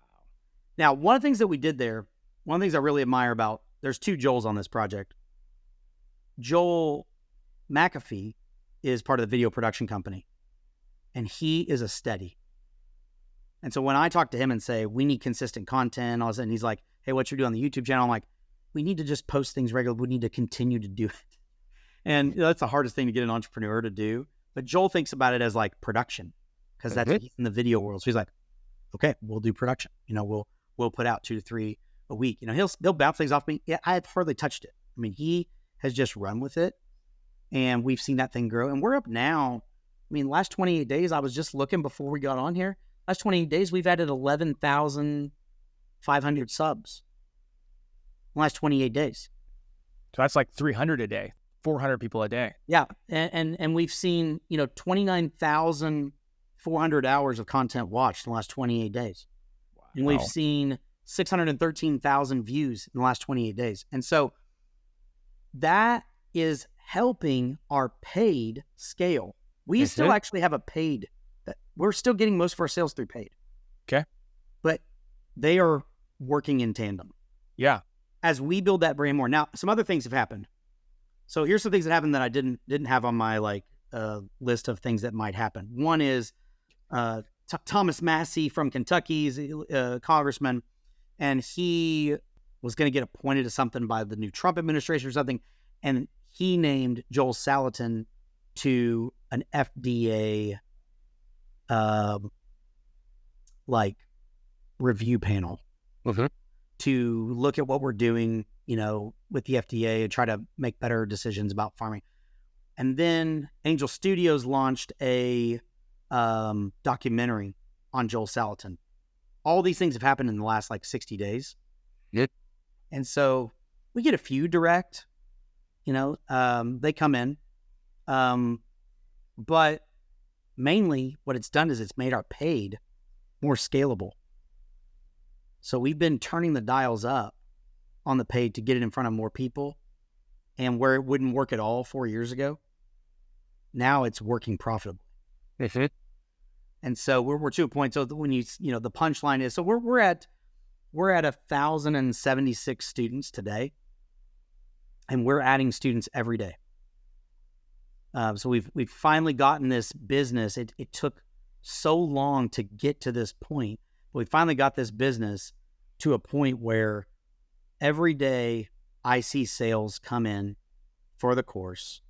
Speaker 2: Now, one of the things that we did there, one of the things I really admire about, there's 2 Joels on this project. Joel McAfee is part of the video production company, and he is a steady. And so when I talk to him and say, we need consistent content, all of a sudden he's like, hey, what you do on the YouTube channel? I'm like, we need to just post things regularly. We need to continue to do it. And that's the hardest thing to get an entrepreneur to do. But Joel thinks about it as like production, because that's he's in the video world. So he's like, okay, we'll do production. We'll put out 2 to 3 a week. He'll bounce things off me. Yeah, I had hardly touched it. I mean, he has just run with it, and we've seen that thing grow. And we're up now. I mean, last 28 days, I was just looking before we got on here. Last 28 days, we've added 11,500 subs. In the last 28 days.
Speaker 1: So that's like 300 a day, 400 people a day.
Speaker 2: Yeah. And we've seen, 29,400 hours of content watched in the last 28 days. Wow. And we've seen 613,000 views in the last 28 days. And so that is helping our paid scale. We still actually have a paid, we're still getting most of our sales through paid.
Speaker 1: Okay.
Speaker 2: But they are working in tandem.
Speaker 1: Yeah.
Speaker 2: As we build that brand more. Now, some other things have happened. So here's some things that happened that I didn't have on my list of things that might happen. One is Thomas Massey from Kentucky, is a congressman, and he was going to get appointed to something by the new Trump administration or something, and he named Joel Salatin to an FDA review panel.
Speaker 1: Mm-hmm.
Speaker 2: To look at what we're doing, with the FDA and try to make better decisions about farming. And then Angel Studios launched a documentary on Joel Salatin. All these things have happened in the last 60 days.
Speaker 1: Yep.
Speaker 2: And so we get a few direct, they come in. But mainly what it's done is it's made our paid more scalable. So we've been turning the dials up on the paid to get it in front of more people. And where it wouldn't work at all 4 years ago, now it's working profitably.
Speaker 1: Mm-hmm.
Speaker 2: And so we're to a point. So when the punchline is, so we're at 1,076 students today, and we're adding students every day. So we've finally gotten this business. It took so long to get to this point. We finally got this business to a point where every day I see sales come in for the course.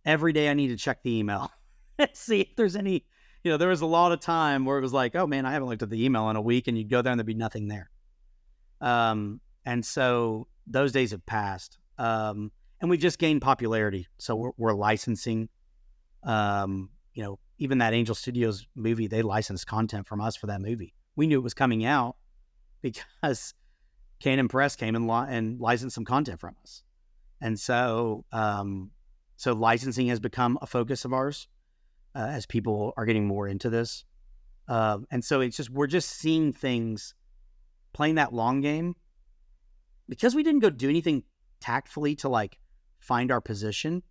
Speaker 2: Every day I need to check the email and see if there's any, there was a lot of time where it was like, oh man, I haven't looked at the email in a week, and you'd go there and there'd be nothing there. And so those days have passed. And we've just gained popularity. So we're licensing, even that Angel Studios movie, they licensed content from us for that movie. We knew it was coming out because Canon Press came and licensed some content from us. And so, licensing has become a focus of ours as people are getting more into this. And so we're just seeing things, playing that long game, because we didn't go do anything tactfully to like find our position.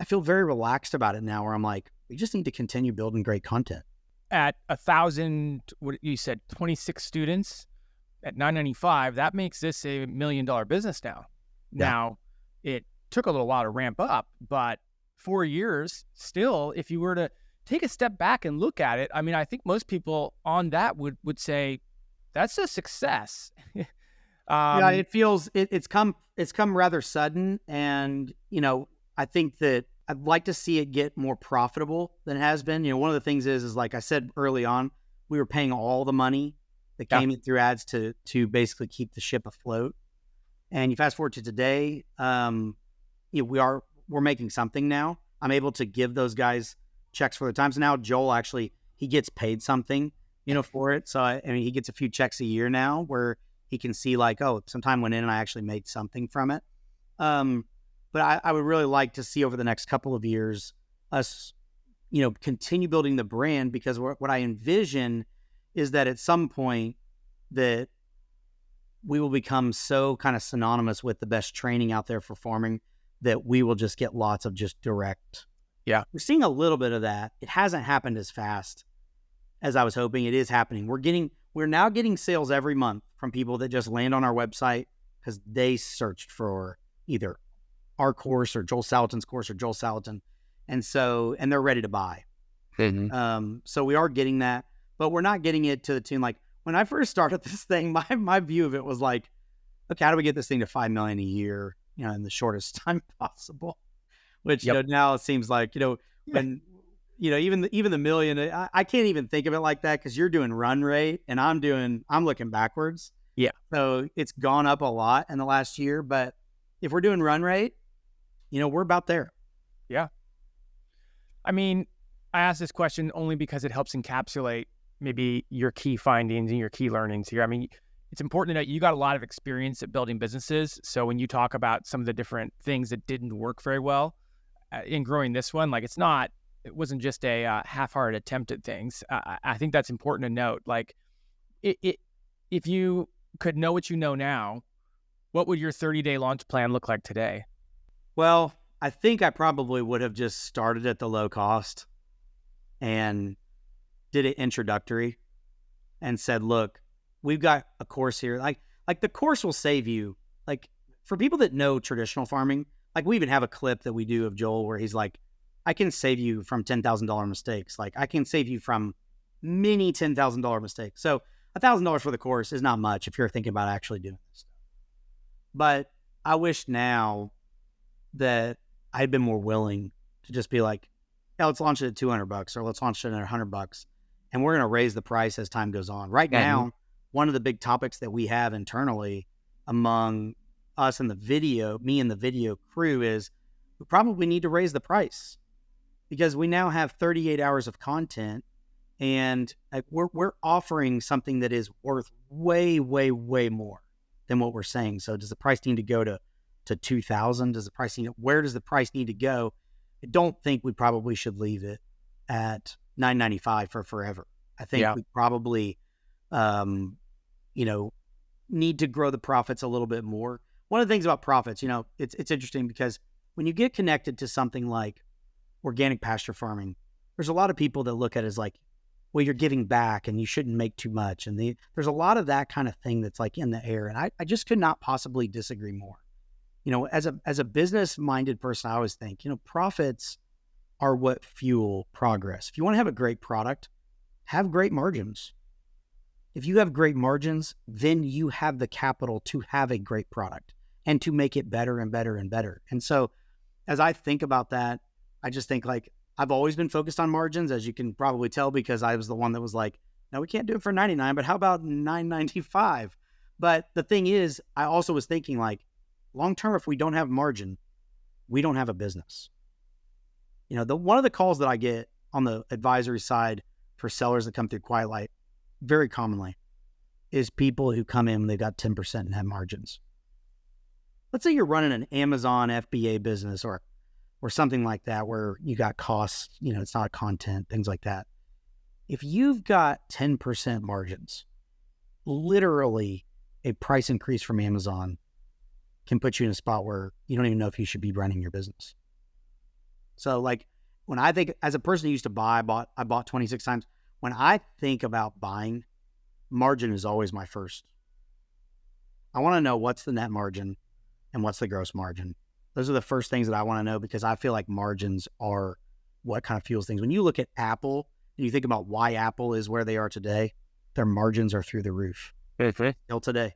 Speaker 2: I feel very relaxed about it now, where I'm like, we just need to continue building great content.
Speaker 1: At 1,000, what you said, 26 students at $9.95, that makes this a $1 million business now.
Speaker 2: Yeah.
Speaker 1: Now, it took a little while to ramp up, but 4 years still, if you were to take a step back and look at it, I mean, I think most people on that would say that's a success.
Speaker 2: Yeah, it feels it's come rather sudden, and I think that I'd like to see it get more profitable than it has been. One of the things is like I said early on, we were paying all the money that came in through ads to basically keep the ship afloat. And you fast forward to today, we're making something now. I'm able to give those guys checks for their time. So now Joel actually, he gets paid something, for it. So I mean, he gets a few checks a year now where he can see like, oh, some time went in and I actually made something from it. But I would really like to see over the next couple of years us, continue building the brand, because what I envision is that at some point that we will become so kind of synonymous with the best training out there for farming that we will just get lots of just direct.
Speaker 1: Yeah.
Speaker 2: We're seeing a little bit of that. It hasn't happened as fast as I was hoping. It is happening. We're now getting sales every month from people that just land on our website because they searched for either our course or Joel Salatin's course or Joel Salatin. And they're ready to buy.
Speaker 6: Mm-hmm.
Speaker 2: So we are getting that, but we're not getting it to the tune. Like when I first started this thing, my view of it was like, okay, how do we get this thing to 5 million a year, in the shortest time possible? Which, now it seems like, when, even the million, I can't even think of it like that, because you're doing run rate and I'm looking backwards.
Speaker 1: Yeah.
Speaker 2: So it's gone up a lot in the last year, but if we're doing run rate, we're about there.
Speaker 1: Yeah. I mean, I asked this question only because it helps encapsulate maybe your key findings and your key learnings here. I mean, it's important to know you got a lot of experience at building businesses. So when you talk about some of the different things that didn't work very well in growing this one, like it wasn't just a half-hearted attempt at things. I think that's important to note. Like, if you could know what you know now, what would your 30-day launch plan look like today?
Speaker 2: Well, I think I probably would have just started at the low cost and did it introductory and said, look, we've got a course here. Like the course will save you. Like for people that know traditional farming, like we even have a clip that we do of Joel where he's like, I can save you from $10,000 mistakes. Like I can save you from many $10,000 mistakes. So $1,000 for the course is not much if you're thinking about actually doing this stuff. But I wish now that I'd been more willing to just be like, yeah, let's launch it at $200 or let's launch it at $100, and we're going to raise the price as time goes on. Right now, one of the big topics that we have internally among us and me and the video crew is we probably need to raise the price, because we now have 38 hours of content, and we're offering something that is worth way, way, way more than what we're saying. So does the price need to go to 2,000? Where does the price need to go? I don't think we probably should leave it at $9.95 for forever. I think we probably, need to grow the profits a little bit more. One of the things about profits, it's interesting because when you get connected to something like organic pasture farming, there's a lot of people that look at it as like, well, you're giving back and you shouldn't make too much. And there's a lot of that kind of thing that's like in the air. And I just could not possibly disagree more. As a business-minded person, I always think, profits are what fuel progress. If you want to have a great product, have great margins. If you have great margins, then you have the capital to have a great product and to make it better and better and better. And so as I think about that, I just think like, I've always been focused on margins, as you can probably tell, because I was the one that was like, no, we can't do it for $99, but how about $9.95? But the thing is, I also was thinking like, long-term, if we don't have margin, we don't have a business. One of the calls that I get on the advisory side for sellers that come through Quiet Light very commonly is people who come in, they've got 10% net margins. Let's say you're running an Amazon FBA business or something like that, where you got costs, it's not content, things like that. If you've got 10% margins, literally a price increase from Amazon can put you in a spot where you don't even know if you should be running your business. So like when I think, as a person who used to buy, I bought 26 times. When I think about buying, margin is always my first. I want to know what's the net margin and what's the gross margin. Those are the first things that I want to know, because I feel like margins are what kind of fuels things. When you look at Apple and you think about why Apple is where they are today, their margins are through the roof. Still today.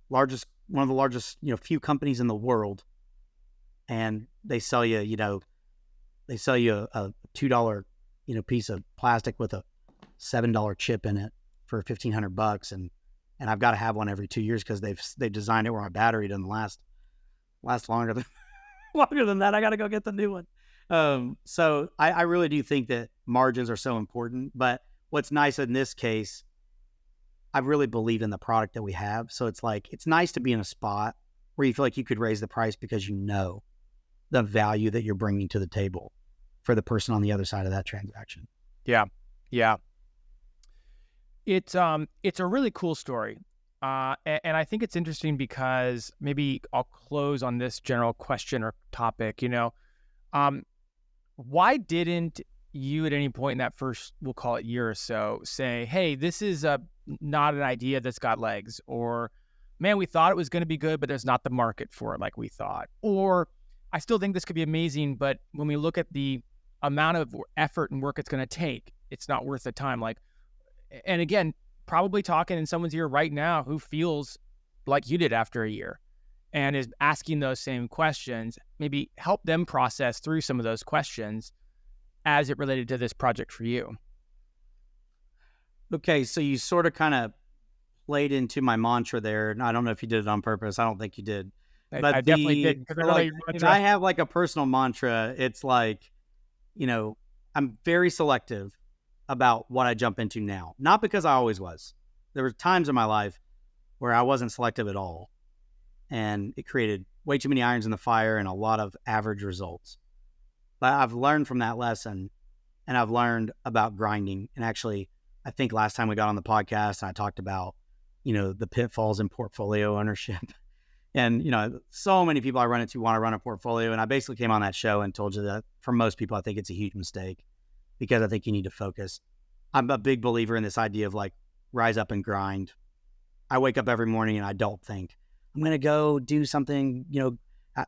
Speaker 2: One of the largest, few companies in the world. And they sell you, a $2, piece of plastic with a $7 chip in it for $1,500. And I've got to have one every 2 years because they've designed it where my battery doesn't last longer than that. I got to go get the new one. So I really do think that margins are so important. But what's nice in this case, I really believe in the product that we have. So it's like, it's nice to be in a spot where you feel like you could raise the price because you know the value that you're bringing to the table for the person on the other side of that transaction.
Speaker 1: Yeah. Yeah. It's a really cool story. And I think it's interesting because maybe I'll close on this general question or topic, why didn't you at any point in that first, we'll call it year or so, say, hey, this is not an idea that's got legs, or man, we thought it was going to be good, but there's not the market for it like we thought, or I still think this could be amazing, but when we look at the amount of effort and work it's going to take, it's not worth the time. And again, probably talking in someone's ear right now who feels like you did after a year and is asking those same questions, maybe help them process through some of those questions as it related to this project for you.
Speaker 2: Okay, so you sort of kind of played into my mantra there. And I don't know if you did it on purpose. I don't think you did. But
Speaker 1: I definitely did.
Speaker 2: If I have like a personal mantra, it's like, I'm very selective about what I jump into now. Not because I always was. There were times in my life where I wasn't selective at all. And it created way too many irons in the fire and a lot of average results. But I've learned from that lesson, and I've learned about grinding. And actually, I think last time we got on the podcast, I talked about, the pitfalls in portfolio ownership. And, so many people I run into want to run a portfolio. And I basically came on that show and told you that for most people, I think it's a huge mistake, because I think you need to focus. I'm a big believer in this idea of like rise up and grind. I wake up every morning and I don't think I'm going to go do something.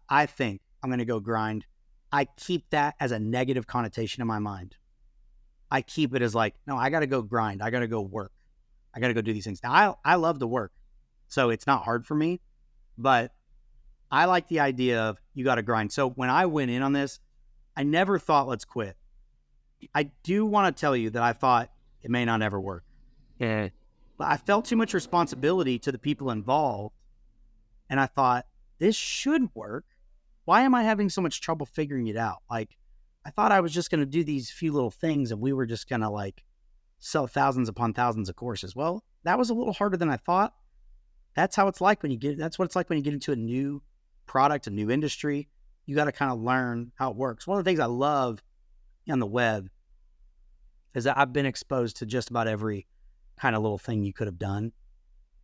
Speaker 2: I think I'm going to go grind. I keep that as a negative connotation in my mind. I keep it as like, no, I got to go grind. I got to go work. I got to go do these things. Now, I love to work, so it's not hard for me, but I like the idea of you got to grind. So when I went in on this, I never thought, let's quit. I do want to tell you that I thought it may not ever work.
Speaker 1: Yeah.
Speaker 2: But I felt too much responsibility to the people involved. And I thought, this should work. Why am I having so much trouble figuring it out? Like, I thought I was just going to do these few little things and we were just going to like sell thousands upon thousands of courses. Well, that was a little harder than I thought. That's what it's like when you get into a new product, a new industry. You got to kind of learn how it works. One of the things I love on the web is that I've been exposed to just about every kind of little thing you could have done.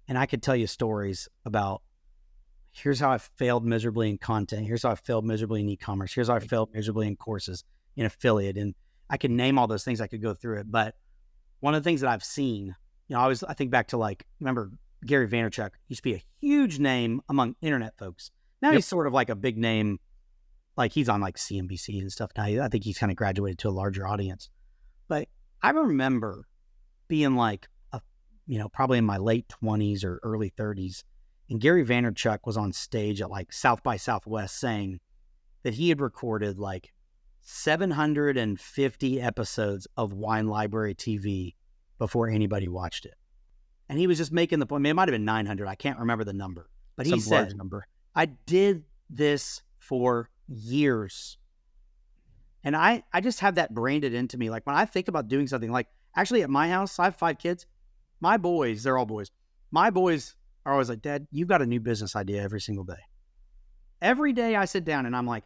Speaker 2: And I could tell you stories about, here's how I failed miserably in content. Here's how I failed miserably in e-commerce. Here's how I failed miserably in courses, in affiliate. And I could name all those things. I could go through it. But one of the things that I've seen, I think back to remember Gary Vaynerchuk used to be a huge name among internet folks. Now he's sort of like a big name. Like he's on like CNBC and stuff now. I think he's kind of graduated to a larger audience. But I remember being like, probably in my late 20s or early 30s. And Gary Vaynerchuk was on stage at like South by Southwest saying that he had recorded like 750 episodes of Wine Library TV before anybody watched it. And he was just making the point, it might have been 900. I can't remember the number, but he said, I did this for years. And I just have that branded into me. Like when I think about doing something, like actually at my house, I have 5 kids. My boys, they're all boys. My boys are always like, Dad, you've got a new business idea every single day. Every day I sit down and I'm like,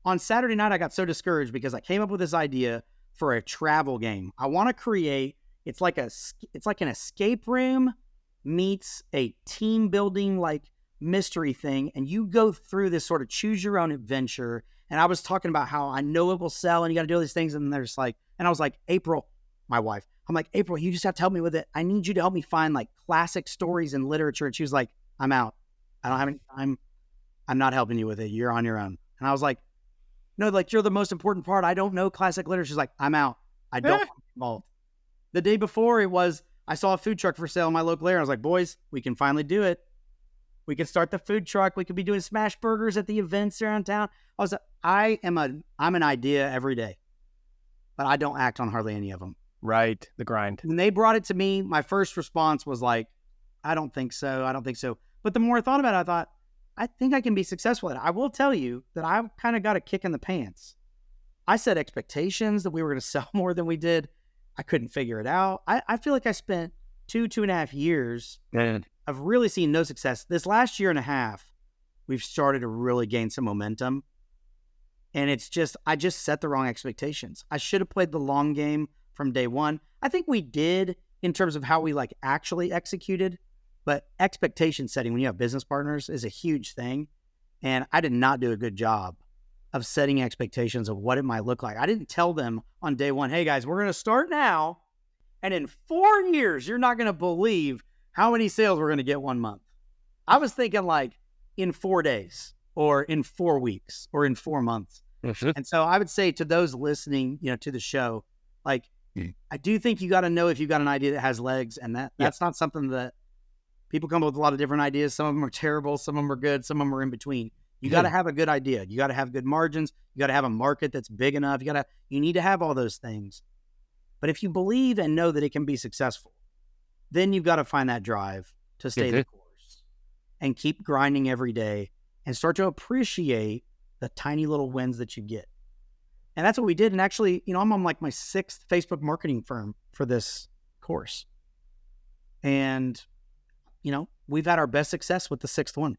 Speaker 2: on Saturday night, I got so discouraged because I came up with this idea for a travel game. I want to create, it's like an escape room meets a team building like mystery thing. And you go through this sort of choose your own adventure. And I was talking about how I know it will sell and you got to do all these things. And there's like, and I was like, April, my wife, I'm like, April, you just have to help me with it. I need you to help me find like classic stories in literature. And she was like, I'm out. I don't have any time. I'm not helping you with it. You're on your own. And I was like, no, like you're the most important part. I don't know classic literature. She's like, I'm out. I don't want to be involved. The day before it was, I saw a food truck for sale in my local area. I was like, boys, we can finally do it. We can start the food truck. We could be doing smash burgers at the events around town. I'm an idea every day, but I don't act on hardly any of them.
Speaker 1: Right. The grind.
Speaker 2: When they brought it to me, my first response was like, I don't think so. I don't think so. But the more I thought about it, I thought, I think I can be successful at it. I will tell you that I've kind of got a kick in the pants. I set expectations that we were going to sell more than we did. I couldn't figure it out. I feel like I spent 2.5 years of really seeing no success. This last year and a half, we've started to really gain some momentum. And it's just, I just set the wrong expectations. I should have played the long game from day one. I think we did in terms of how we like actually executed, but expectation setting when you have business partners is a huge thing. And I did not do a good job of setting expectations of what it might look like. I didn't tell them on day one, hey guys, we're going to start now. And in 4 years, you're not going to believe how many sales we're going to get 1 month. I was thinking like in 4 days or in 4 weeks or in 4 months. And so I would say to those listening, to the show, like, I do think you got to know if you've got an idea that has legs, and that's not something that people come up with a lot of different ideas. Some of them are terrible. Some of them are good. Some of them are in between. You got to have a good idea. You got to have good margins. You got to have a market that's big enough. You need to have all those things. But if you believe and know that it can be successful, then you've got to find that drive to stay the course and keep grinding every day and start to appreciate the tiny little wins that you get. And that's what we did. And actually, I'm on like my 6th Facebook marketing firm for this course. And, we've had our best success with the 6th one.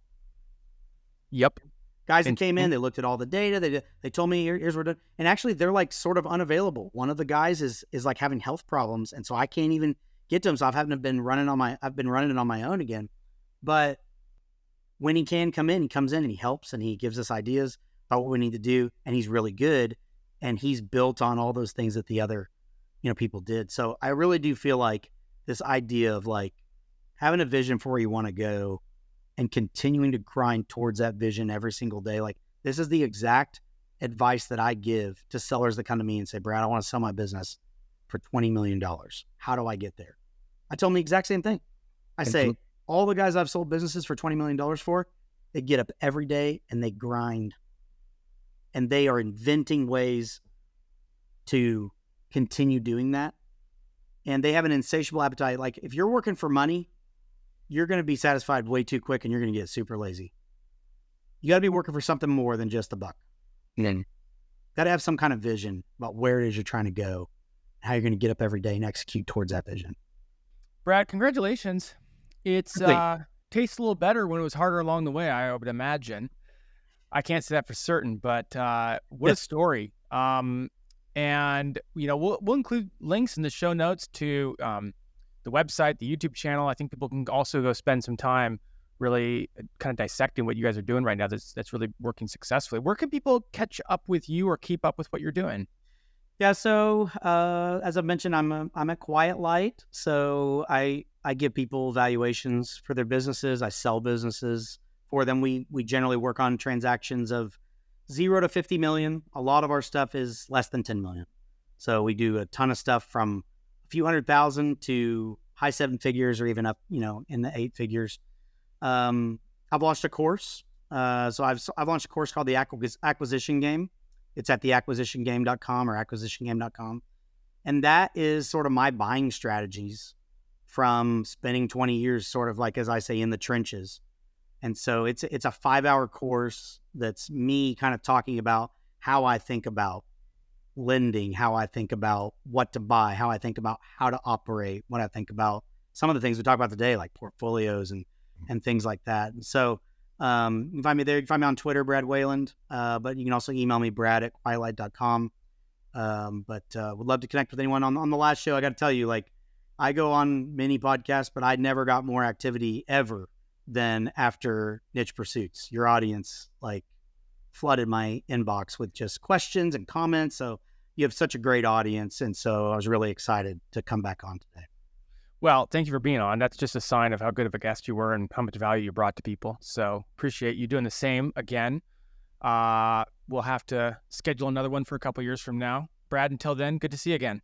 Speaker 1: Yep.
Speaker 2: Guys that came in, they looked at all the data. They told me, here's what we're doing. And actually, they're like sort of unavailable. One of the guys is like having health problems. And so I can't even get to him. So I've been running it on my own again. But when he can come in, he comes in and he helps and he gives us ideas about what we need to do. And he's really good. And he's built on all those things that the other, people did. So I really do feel like this idea of like having a vision for where you want to go and continuing to grind towards that vision every single day. Like this is the exact advice that I give to sellers that come to me and say, Brad, I want to sell my business for $20 million. How do I get there? I tell them the exact same thing. I say, all the guys I've sold businesses for $20 million for, they get up every day and they grind. And they are inventing ways to continue doing that. And they have an insatiable appetite. Like if you're working for money, you're going to be satisfied way too quick and you're going to get super lazy. You got to be working for something more than just a buck. Got to have some kind of vision about where it is you're trying to go, how you're going to get up every day and execute towards that vision.
Speaker 1: Brad, congratulations. It's tastes a little better when it was harder along the way, I would imagine. I can't say that for certain, but what a story. And, we'll include links in the show notes to the website, the YouTube channel. I think people can also go spend some time really kind of dissecting what you guys are doing right now that's really working successfully. Where can people catch up with you or keep up with what you're doing?
Speaker 2: Yeah, so as I mentioned, I'm a quiet light. So I give people valuations for their businesses. I sell businesses for them. We generally work on transactions of 0 to 50 million. A lot of our stuff is less than 10 million. So we do a ton of stuff from a few $100,000 to high 7 figures or even up, in the 8 figures. I've launched a course. So I've launched a course called the Acquisition Game. It's at theacquisitiongame.com or acquisitiongame.com. And that is sort of my buying strategies from spending 20 years sort of like, as I say, in the trenches. And so it's a 5-hour course that's me kind of talking about how I think about lending, how I think about what to buy, how I think about how to operate, what I think about some of the things we talk about today, like portfolios and things like that. And so you can find me there. You can find me on Twitter, Brad Wayland, but you can also email me, brad@quietlight.com. But would love to connect with anyone on the last show. I got to tell you, like, I go on many podcasts, but I never got more activity ever than after Niche Pursuits. Your audience like flooded my inbox with just questions and comments. So you have such a great audience. And so I was really excited to come back on today.
Speaker 1: Well, thank you for being on. That's just a sign of how good of a guest you were and how much value you brought to people. So appreciate you doing the same again. We'll have to schedule another one for a couple years from now. Brad, until then, good to see you again.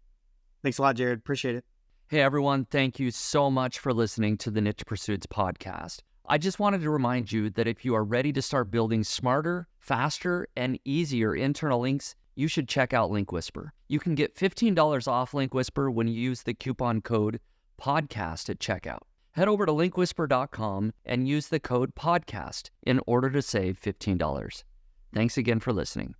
Speaker 2: Thanks a lot, Jared. Appreciate it.
Speaker 6: Hey, everyone. Thank you so much for listening to the Niche Pursuits podcast. I just wanted to remind you that if you are ready to start building smarter, faster, and easier internal links, you should check out Link Whisper. You can get $15 off Link Whisper when you use the coupon code podcast at checkout. Head over to linkwhisper.com and use the code podcast in order to save $15. Thanks again for listening.